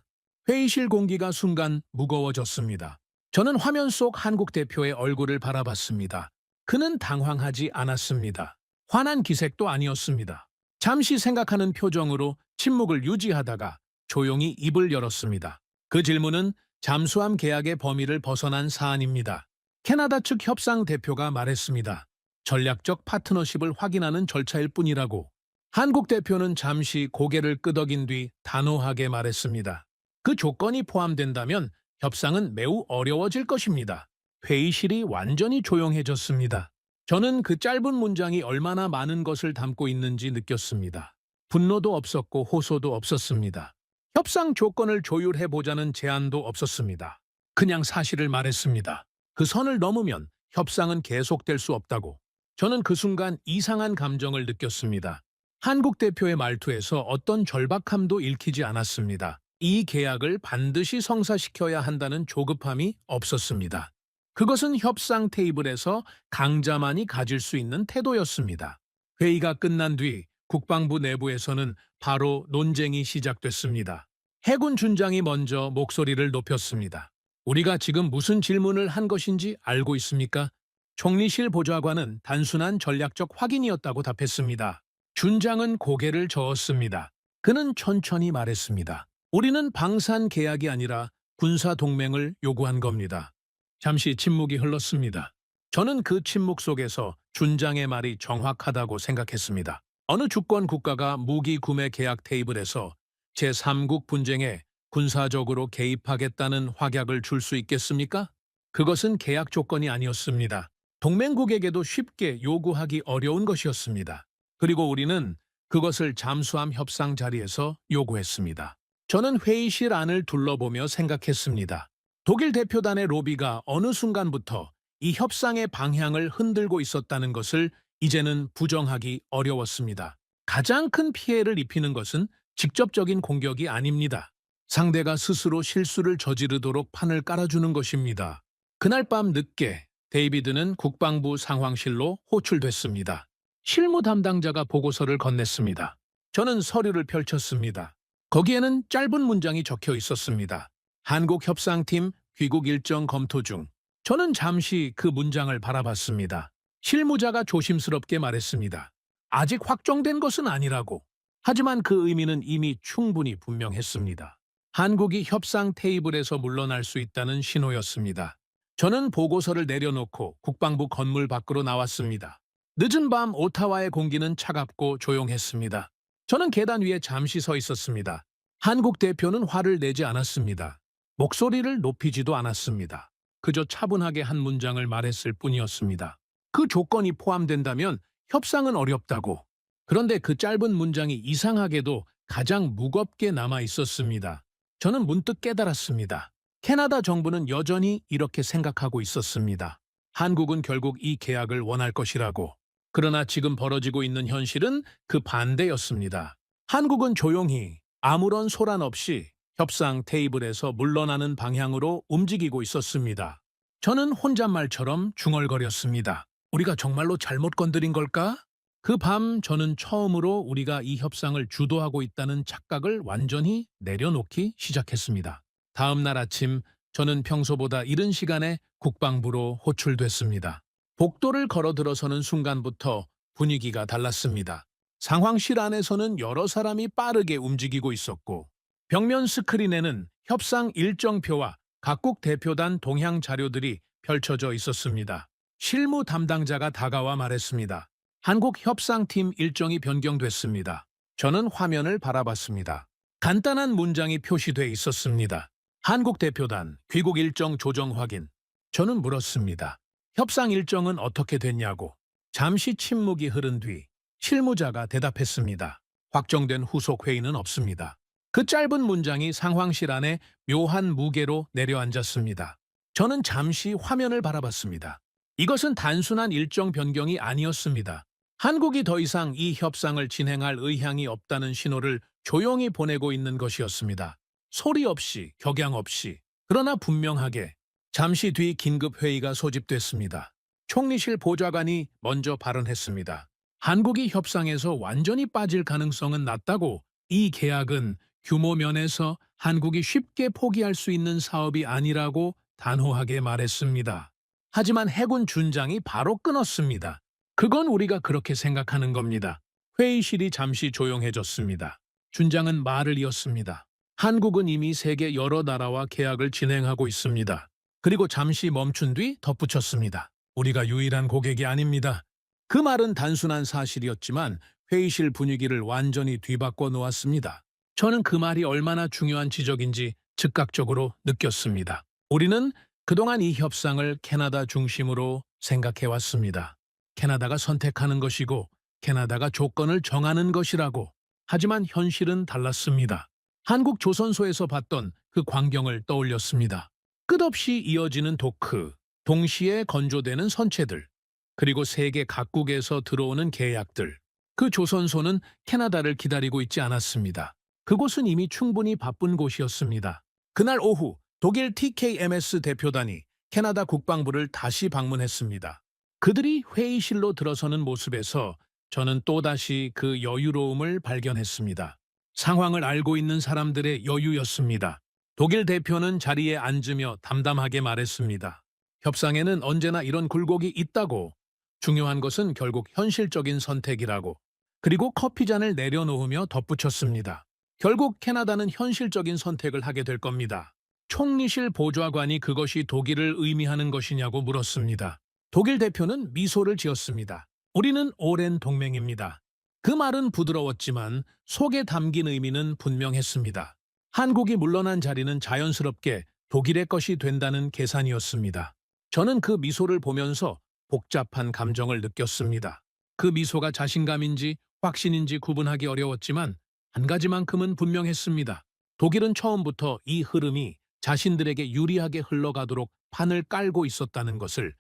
회의실 공기가 순간 무거워졌습니다. 저는 화면 속 한국 대표의 얼굴을 바라봤습니다. 그는 당황하지 않았습니다. 화난 기색도 아니었습니다. 잠시 생각하는 표정으로 침묵을 유지하다가 조용히 입을 열었습니다. 그 질문은 잠수함 계약의 범위를 벗어난 사안입니다. 캐나다 측 협상 대표가 말했습니다. 전략적 파트너십을 확인하는 절차일 뿐이라고. 한국 대표는 잠시 고개를 끄덕인 뒤 단호하게 말했습니다. 그 조건이 포함된다면 협상은 매우 어려워질 것입니다. 회의실이 완전히 조용해졌습니다. 저는 그 짧은 문장이 얼마나 많은 것을 담고 있는지 느꼈습니다. 분노도 없었고 호소도 없었습니다. 협상 조건을 조율해보자는 제안도 없었습니다. 그냥 사실을 말했습니다. 그 선을 넘으면 협상은 계속될 수 없다고. 저는 그 순간 이상한 감정을 느꼈습니다. 한국 대표의 말투에서 어떤 절박함도 읽히지 않았습니다. 이 계약을 반드시 성사시켜야 한다는 조급함이 없었습니다. 그것은 협상 테이블에서 강자만이 가질 수 있는 태도였습니다. 회의가 끝난 뒤 국방부 내부에서는 바로 논쟁이 시작됐습니다. 해군 준장이 먼저 목소리를 높였습니다. 우리가 지금 무슨 질문을 한 것인지 알고 있습니까? 총리실 보좌관은 단순한 전략적 확인이었다고 답했습니다. 준장은 고개를 저었습니다. 그는 천천히 말했습니다. 우리는 방산 계약이 아니라 군사 동맹을 요구한 겁니다. 잠시 침묵이 흘렀습니다. 저는 그 침묵 속에서 준장의 말이 정확하다고 생각했습니다. 어느 주권 국가가 무기 구매 계약 테이블에서 제3국 분쟁에 군사적으로 개입하겠다는 확약을 줄 수 있겠습니까? 그것은 계약 조건이 아니었습니다. 동맹국에게도 쉽게 요구하기 어려운 것이었습니다. 그리고 우리는 그것을 잠수함 협상 자리에서 요구했습니다. 저는 회의실 안을 둘러보며 생각했습니다. 독일 대표단의 로비가 어느 순간부터 이 협상의 방향을 흔들고 있었다는 것을 이제는 부정하기 어려웠습니다. 가장 큰 피해를 입히는 것은 직접적인 공격이 아닙니다. 상대가 스스로 실수를 저지르도록 판을 깔아주는 것입니다. 그날 밤 늦게 데이비드는 국방부 상황실로 호출됐습니다. 실무 담당자가 보고서를 건넸습니다. 저는 서류를 펼쳤습니다. 거기에는 짧은 문장이 적혀 있었습니다. 한국 협상팀 귀국 일정 검토 중. 저는 잠시 그 문장을 바라봤습니다. 실무자가 조심스럽게 말했습니다. 아직 확정된 것은 아니라고. 하지만 그 의미는 이미 충분히 분명했습니다. 한국이 협상 테이블에서 물러날 수 있다는 신호였습니다. 저는 보고서를 내려놓고 국방부 건물 밖으로 나왔습니다. 늦은 밤 오타와의 공기는 차갑고 조용했습니다. 저는 계단 위에 잠시 서 있었습니다. 한국 대표는 화를 내지 않았습니다. 목소리를 높이지도 않았습니다. 그저 차분하게 한 문장을 말했을 뿐이었습니다. 그 조건이 포함된다면 협상은 어렵다고. 그런데 그 짧은 문장이 이상하게도 가장 무겁게 남아 있었습니다. 저는 문득 깨달았습니다. 캐나다 정부는 여전히 이렇게 생각하고 있었습니다. 한국은 결국 이 계약을 원할 것이라고. 그러나 지금 벌어지고 있는 현실은 그 반대였습니다. 한국은 조용히 아무런 소란 없이 협상 테이블에서 물러나는 방향으로 움직이고 있었습니다. 저는 혼잣말처럼 중얼거렸습니다. 우리가 정말로 잘못 건드린 걸까? 그 밤 저는 처음으로 우리가 이 협상을 주도하고 있다는 착각을 완전히 내려놓기 시작했습니다. 다음 날 아침 저는 평소보다 이른 시간에 국방부로 호출됐습니다. 복도를 걸어 들어서는 순간부터 분위기가 달랐습니다. 상황실 안에서는 여러 사람이 빠르게 움직이고 있었고 벽면 스크린에는 협상 일정표와 각국 대표단 동향 자료들이 펼쳐져 있었습니다. 실무 담당자가 다가와 말했습니다. 한국 협상팀 일정이 변경됐습니다. 저는 화면을 바라봤습니다. 간단한 문장이 표시돼 있었습니다. 한국 대표단 귀국 일정 조정 확인. 저는 물었습니다. 협상 일정은 어떻게 됐냐고. 잠시 침묵이 흐른 뒤 실무자가 대답했습니다. 확정된 후속 회의는 없습니다. 그 짧은 문장이 상황실 안에 묘한 무게로 내려앉았습니다. 저는 잠시 화면을 바라봤습니다. 이것은 단순한 일정 변경이 아니었습니다. 한국이 더 이상 이 협상을 진행할 의향이 없다는 신호를 조용히 보내고 있는 것이었습니다. 소리 없이, 격양 없이, 그러나 분명하게. 잠시 뒤 긴급 회의가 소집됐습니다. 총리실 보좌관이 먼저 발언했습니다. 한국이 협상에서 완전히 빠질 가능성은 낮다고. 이 계약은 규모 면에서 한국이 쉽게 포기할 수 있는 사업이 아니라고 단호하게 말했습니다. 하지만 해군 준장이 바로 끊었습니다. 그건 우리가 그렇게 생각하는 겁니다. 회의실이 잠시 조용해졌습니다. 준장은 말을 이었습니다. 한국은 이미 세계 여러 나라와 계약을 진행하고 있습니다. 그리고 잠시 멈춘 뒤 덧붙였습니다. 우리가 유일한 고객이 아닙니다. 그 말은 단순한 사실이었지만 회의실 분위기를 완전히 뒤바꿔 놓았습니다. 저는 그 말이 얼마나 중요한 지적인지 즉각적으로 느꼈습니다. 우리는 그동안 이 협상을 캐나다 중심으로 생각해왔습니다. 캐나다가 선택하는 것이고 캐나다가 조건을 정하는 것이라고. 하지만 현실은 달랐습니다. 한국 조선소에서 봤던 그 광경을 떠올렸습니다. 끝없이 이어지는 도크, 동시에 건조되는 선체들, 그리고 세계 각국에서 들어오는 계약들. 그 조선소는 캐나다를 기다리고 있지 않았습니다. 그곳은 이미 충분히 바쁜 곳이었습니다. 그날 오후 독일 TKMS 대표단이 캐나다 국방부를 다시 방문했습니다. 그들이 회의실로 들어서는 모습에서 저는 또다시 그 여유로움을 발견했습니다. 상황을 알고 있는 사람들의 여유였습니다. 독일 대표는 자리에 앉으며 담담하게 말했습니다. 협상에는 언제나 이런 굴곡이 있다고. 중요한 것은 결국 현실적인 선택이라고. 그리고 커피잔을 내려놓으며 덧붙였습니다. 결국 캐나다는 현실적인 선택을 하게 될 겁니다. 총리실 보좌관이 그것이 독일을 의미하는 것이냐고 물었습니다. 독일 대표는 미소를 지었습니다. 우리는 오랜 동맹입니다. 그 말은 부드러웠지만 속에 담긴 의미는 분명했습니다. 한국이 물러난 자리는 자연스럽게 독일의 것이 된다는 계산이었습니다. 저는 그 미소를 보면서 복잡한 감정을 느꼈습니다. 그 미소가 자신감인지 확신인지 구분하기 어려웠지만 한 가지만큼은 분명했습니다. 독일은 처음부터 이 흐름이 자신들에게 유리하게 흘러가도록 판을 깔고 있었다는 것을.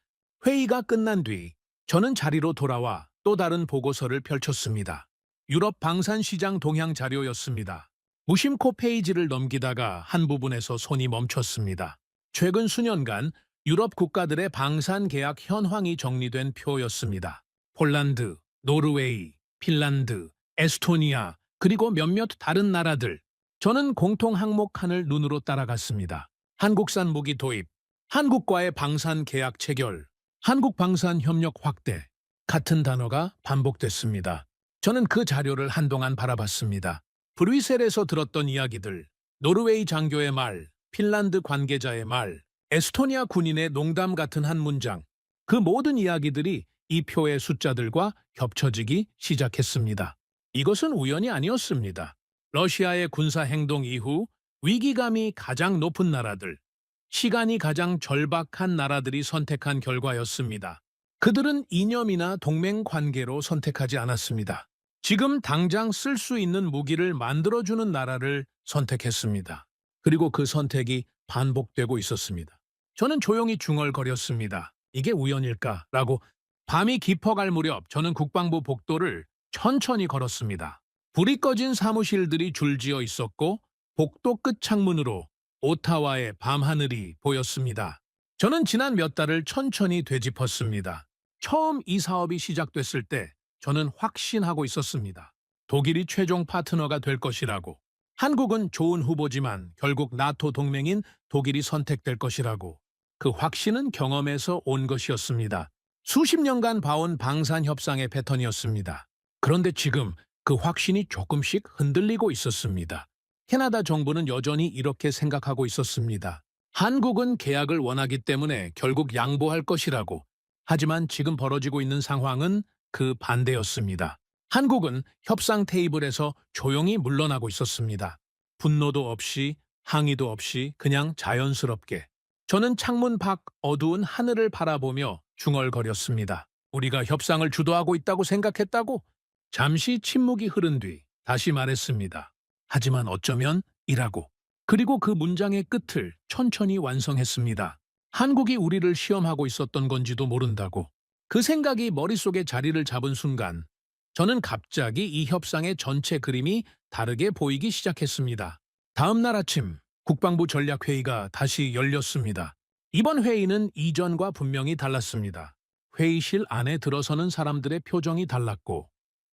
회의가 끝난 뒤 저는 자리로 돌아와 또 다른 보고서를 펼쳤습니다. 유럽 방산시장 동향 자료였습니다. 무심코 페이지를 넘기다가 한 부분에서 손이 멈췄습니다. 최근 수년간 유럽 국가들의 방산 계약 현황이 정리된 표였습니다. 폴란드, 노르웨이, 핀란드, 에스토니아, 그리고 몇몇 다른 나라들. 저는 공통 항목 칸을 눈으로 따라갔습니다. 한국산 무기 도입, 한국과의 방산 계약 체결, 한국 방산 협력 확대. 같은 단어가 반복됐습니다. 저는 그 자료를 한동안 바라봤습니다. 브뤼셀에서 들었던 이야기들, 노르웨이 장교의 말, 핀란드 관계자의 말, 에스토니아 군인의 농담 같은 한 문장. 그 모든 이야기들이 이 표의 숫자들과 겹쳐지기 시작했습니다. 이것은 우연이 아니었습니다. 러시아의 군사 행동 이후 위기감이 가장 높은 나라들, 시간이 가장 절박한 나라들이 선택한 결과였습니다. 그들은 이념이나 동맹 관계로 선택하지 않았습니다. 지금 당장 쓸 수 있는 무기를 만들어주는 나라를 선택했습니다. 그리고 그 선택이 반복되고 있었습니다. 저는 조용히 중얼거렸습니다. 이게 우연일까라고. 밤이 깊어갈 무렵 저는 국방부 복도를 천천히 걸었습니다. 불이 꺼진 사무실들이 줄지어 있었고 복도 끝 창문으로 오타와의 밤하늘이 보였습니다. 저는 지난 몇 달을 천천히 되짚었습니다. 처음 이 사업이 시작됐을 때 저는 확신하고 있었습니다. 독일이 최종 파트너가 될 것이라고. 한국은 좋은 후보지만 결국 나토 동맹인 독일이 선택될 것이라고. 그 확신은 경험에서 온 것이었습니다. 수십 년간 봐온 방산 협상의 패턴이었습니다. 그런데 지금 그 확신이 조금씩 흔들리고 있었습니다. 캐나다 정부는 여전히 이렇게 생각하고 있었습니다. 한국은 계약을 원하기 때문에 결국 양보할 것이라고. 하지만 지금 벌어지고 있는 상황은 그 반대였습니다. 한국은 협상 테이블에서 조용히 물러나고 있었습니다. 분노도 없이 항의도 없이 그냥 자연스럽게. 저는 창문 밖 어두운 하늘을 바라보며 중얼거렸습니다. 우리가 협상을 주도하고 있다고 생각했다고? 잠시 침묵이 흐른 뒤 다시 말했습니다. 하지만 어쩌면 이라고. 그리고 그 문장의 끝을 천천히 완성했습니다. 한국이 우리를 시험하고 있었던 건지도 모른다고. 그 생각이 머릿속에 자리를 잡은 순간 저는 갑자기 이 협상의 전체 그림이 다르게 보이기 시작했습니다. 다음 날 아침 국방부 전략회의가 다시 열렸습니다. 이번 회의는 이전과 분명히 달랐습니다. 회의실 안에 들어서는 사람들의 표정이 달랐고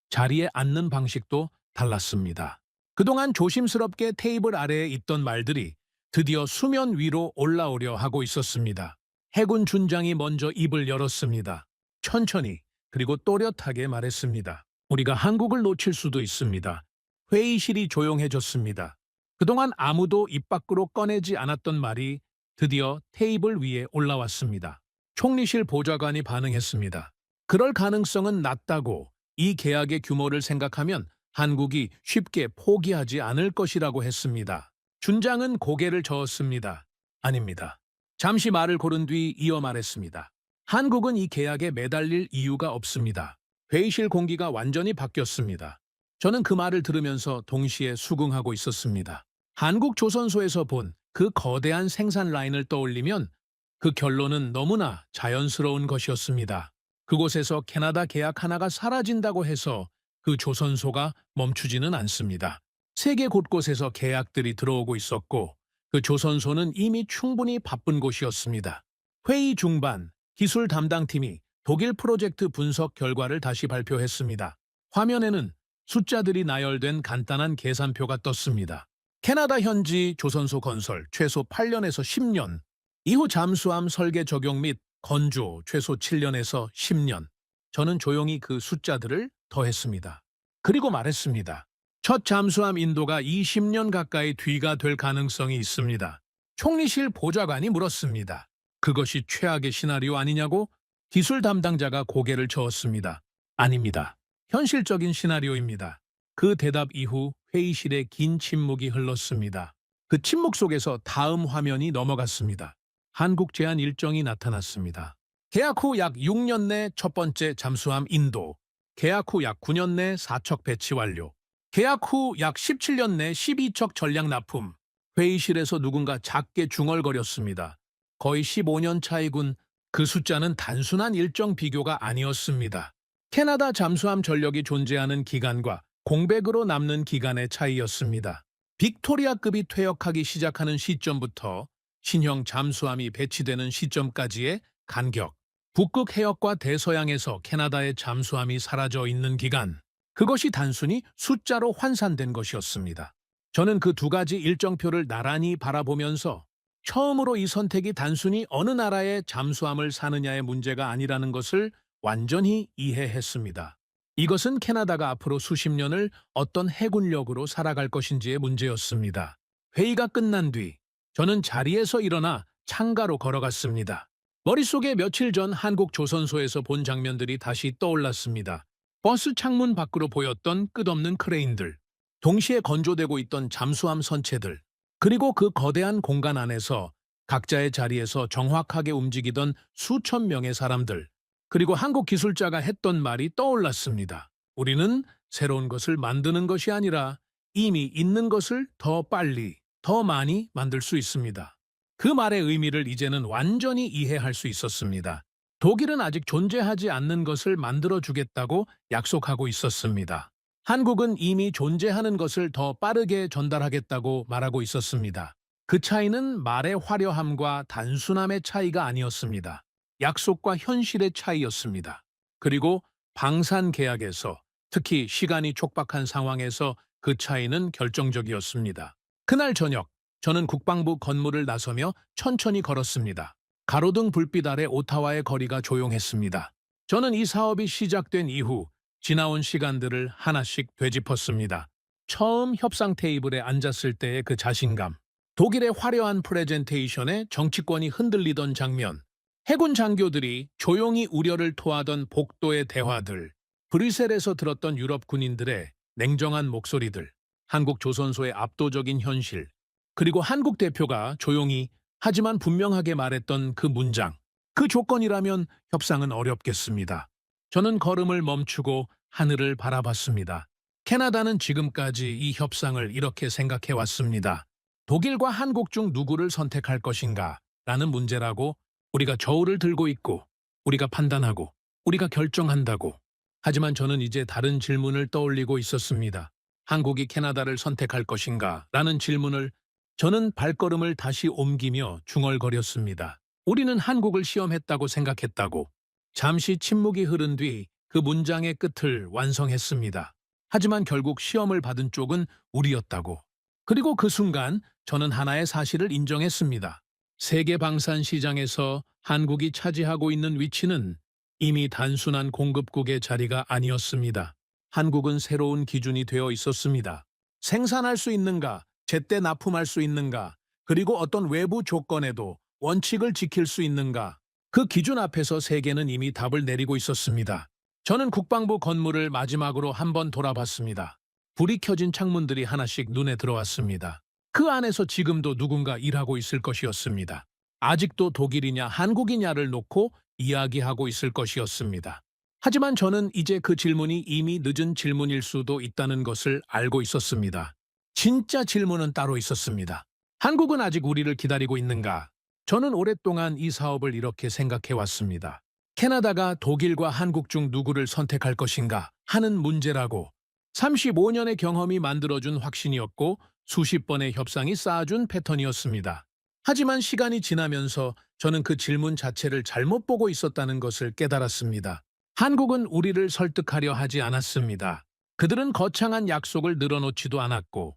자리에 앉는 방식도 달랐습니다. 그동안 조심스럽게 테이블 아래에 있던 말들이 드디어 수면 위로 올라오려 하고 있었습니다. 해군 준장이 먼저 입을 열었습니다. 천천히 그리고 또렷하게 말했습니다. 우리가 한국을 놓칠 수도 있습니다. 회의실이 조용해졌습니다. 그동안 아무도 입 밖으로 꺼내지 않았던 말이 드디어 테이블 위에 올라왔습니다. 총리실 보좌관이 반응했습니다. 그럴 가능성은 낮다고. 이 계약의 규모를 생각하면 한국이 쉽게 포기하지 않을 것이라고 했습니다. 준장은 고개를 저었습니다. 아닙니다. 잠시 말을 고른 뒤 이어 말했습니다. 한국은 이 계약에 매달릴 이유가 없습니다. 회의실 공기가 완전히 바뀌었습니다. 저는 그 말을 들으면서 동시에 수긍하고 있었습니다. 한국 조선소에서 본 그 거대한 생산 라인을 떠올리면 그 결론은 너무나 자연스러운 것이었습니다. 그곳에서 캐나다 계약 하나가 사라진다고 해서 그 조선소가 멈추지는 않습니다. 세계 곳곳에서 계약들이 들어오고 있었고 그 조선소는 이미 충분히 바쁜 곳이었습니다. 회의 중반 기술 담당팀이 독일 프로젝트 분석 결과를 다시 발표했습니다. 화면에는 숫자들이 나열된 간단한 계산표가 떴습니다. 캐나다 현지 조선소 건설 최소 8년에서 10년, 이후 잠수함 설계 적용 및 건조 최소 7년에서 10년. 저는 조용히 그 숫자들을 더했습니다. 그리고 말했습니다. 첫 잠수함 인도가 20년 가까이 뒤가 될 가능성이 있습니다. 총리실 보좌관이 물었습니다. 그것이 최악의 시나리오 아니냐고? 기술 담당자가 고개를 저었습니다. 아닙니다. 현실적인 시나리오입니다. 그 대답 이후 회의실에 긴 침묵이 흘렀습니다. 그 침묵 속에서 다음 화면이 넘어갔습니다. 한국 제안 일정이 나타났습니다. 계약 후 약 6년 내 첫 번째 잠수함 인도, 계약 후 약 9년 내 4척 배치 완료, 계약 후 약 17년 내 12척 전략 납품. 회의실에서 누군가 작게 중얼거렸습니다. 거의 15년 차이군. 그 숫자는 단순한 일정 비교가 아니었습니다. 캐나다 잠수함 전력이 존재하는 기간과 공백으로 남는 기간의 차이였습니다. 빅토리아급이 퇴역하기 시작하는 시점부터 신형 잠수함이 배치되는 시점까지의 간격, 북극 해역과 대서양에서 캐나다의 잠수함이 사라져 있는 기간, 그것이 단순히 숫자로 환산된 것이었습니다. 저는 그 두 가지 일정표를 나란히 바라보면서 처음으로 이 선택이 단순히 어느 나라의 잠수함을 사느냐의 문제가 아니라는 것을 완전히 이해했습니다. 이것은 캐나다가 앞으로 수십 년을 어떤 해군력으로 살아갈 것인지의 문제였습니다. 회의가 끝난 뒤 저는 자리에서 일어나 창가로 걸어갔습니다. 머릿속에 며칠 전 한국 조선소에서 본 장면들이 다시 떠올랐습니다. 버스 창문 밖으로 보였던 끝없는 크레인들, 동시에 건조되고 있던 잠수함 선체들, 그리고 그 거대한 공간 안에서 각자의 자리에서 정확하게 움직이던 수천 명의 사람들, 그리고 한국 기술자가 했던 말이 떠올랐습니다. 우리는 새로운 것을 만드는 것이 아니라 이미 있는 것을 더 빨리, 더 많이 만들 수 있습니다. 그 말의 의미를 이제는 완전히 이해할 수 있었습니다. 독일은 아직 존재하지 않는 것을 만들어주겠다고 약속하고 있었습니다. 한국은 이미 존재하는 것을 더 빠르게 전달하겠다고 말하고 있었습니다. 그 차이는 말의 화려함과 단순함의 차이가 아니었습니다. 약속과 현실의 차이였습니다. 그리고 방산 계약에서, 특히 시간이 촉박한 상황에서 그 차이는 결정적이었습니다. 그날 저녁, 저는 국방부 건물을 나서며 천천히 걸었습니다. 가로등 불빛 아래 오타와의 거리가 조용했습니다. 저는 이 사업이 시작된 이후 지나온 시간들을 하나씩 되짚었습니다. 처음 협상 테이블에 앉았을 때의 그 자신감, 독일의 화려한 프레젠테이션에 정치권이 흔들리던 장면, 해군 장교들이 조용히 우려를 토하던 복도의 대화들, 브뤼셀에서 들었던 유럽 군인들의 냉정한 목소리들, 한국 조선소의 압도적인 현실, 그리고 한국 대표가 조용히 하지만 분명하게 말했던 그 문장, 그 조건이라면 협상은 어렵겠습니다. 저는 걸음을 멈추고 하늘을 바라봤습니다. 캐나다는 지금까지 이 협상을 이렇게 생각해왔습니다. 독일과 한국 중 누구를 선택할 것인가 라는 문제라고. 우리가 저울을 들고 있고, 우리가 판단하고, 우리가 결정한다고. 하지만 저는 이제 다른 질문을 떠올리고 있었습니다. 한국이 캐나다를 선택할 것인가 라는 질문을. 저는 발걸음을 다시 옮기며 중얼거렸습니다. 우리는 한국을 시험했다고 생각했다고. 잠시 침묵이 흐른 뒤 그 문장의 끝을 완성했습니다. 하지만 결국 시험을 받은 쪽은 우리였다고. 그리고 그 순간 저는 하나의 사실을 인정했습니다. 세계 방산 시장에서 한국이 차지하고 있는 위치는 이미 단순한 공급국의 자리가 아니었습니다. 한국은 새로운 기준이 되어 있었습니다. 생산할 수 있는가, 제때 납품할 수 있는가, 그리고 어떤 외부 조건에도 원칙을 지킬 수 있는가. 그 기준 앞에서 세계는 이미 답을 내리고 있었습니다. 저는 국방부 건물을 마지막으로 한번 돌아봤습니다. 불이 켜진 창문들이 하나씩 눈에 들어왔습니다. 그 안에서 지금도 누군가 일하고 있을 것이었습니다. 아직도 독일이냐 한국이냐를 놓고 이야기하고 있을 것이었습니다. 하지만 저는 이제 그 질문이 이미 늦은 질문일 수도 있다는 것을 알고 있었습니다. 진짜 질문은 따로 있었습니다. 한국은 아직 우리를 기다리고 있는가? 저는 오랫동안 이 사업을 이렇게 생각해왔습니다. 캐나다가 독일과 한국 중 누구를 선택할 것인가 하는 문제라고. 35년의 경험이 만들어준 확신이었고 수십 번의 협상이 쌓아준 패턴이었습니다. 하지만 시간이 지나면서 저는 그 질문 자체를 잘못 보고 있었다는 것을 깨달았습니다. 한국은 우리를 설득하려 하지 않았습니다. 그들은 거창한 약속을 늘어놓지도 않았고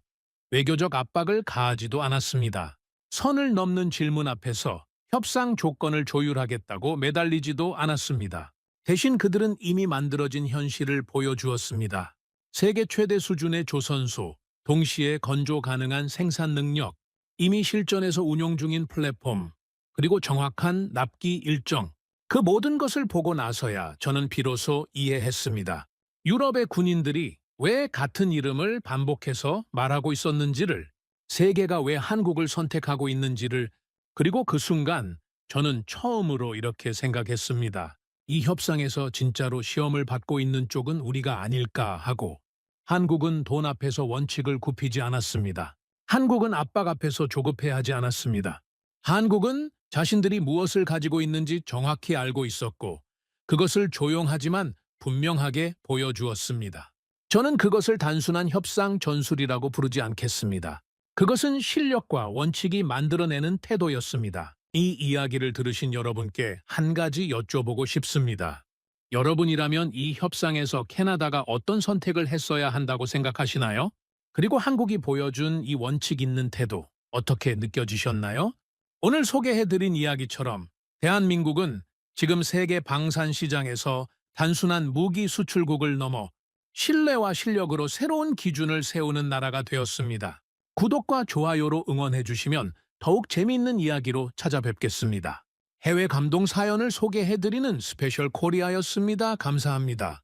외교적 압박을 가하지도 않았습니다. 선을 넘는 질문 앞에서 협상 조건을 조율하겠다고 매달리지도 않았습니다. 대신 그들은 이미 만들어진 현실을 보여주었습니다. 세계 최대 수준의 조선소, 동시에 건조 가능한 생산 능력, 이미 실전에서 운용 중인 플랫폼, 그리고 정확한 납기 일정. 그 모든 것을 보고 나서야 저는 비로소 이해했습니다. 유럽의 군인들이 왜 같은 이름을 반복해서 말하고 있었는지를, 세계가 왜 한국을 선택하고 있는지를, 그리고 그 순간 저는 처음으로 이렇게 생각했습니다. 이 협상에서 진짜로 시험을 받고 있는 쪽은 우리가 아닐까 하고, 한국은 돈 앞에서 원칙을 굽히지 않았습니다. 한국은 압박 앞에서 조급해하지 않았습니다. 한국은 자신들이 무엇을 가지고 있는지 정확히 알고 있었고, 그것을 조용하지만 분명하게 보여주었습니다. 저는 그것을 단순한 협상 전술이라고 부르지 않겠습니다. 그것은 실력과 원칙이 만들어내는 태도였습니다. 이 이야기를 들으신 여러분께 한 가지 여쭤보고 싶습니다. 여러분이라면 이 협상에서 캐나다가 어떤 선택을 했어야 한다고 생각하시나요? 그리고 한국이 보여준 이 원칙 있는 태도, 어떻게 느껴지셨나요? 오늘 소개해드린 이야기처럼 대한민국은 지금 세계 방산 시장에서 단순한 무기 수출국을 넘어 신뢰와 실력으로 새로운 기준을 세우는 나라가 되었습니다. 구독과 좋아요로 응원해주시면 더욱 재미있는 이야기로 찾아뵙겠습니다. 해외 감동 사연을 소개해드리는 스페셜 코리아였습니다. 감사합니다.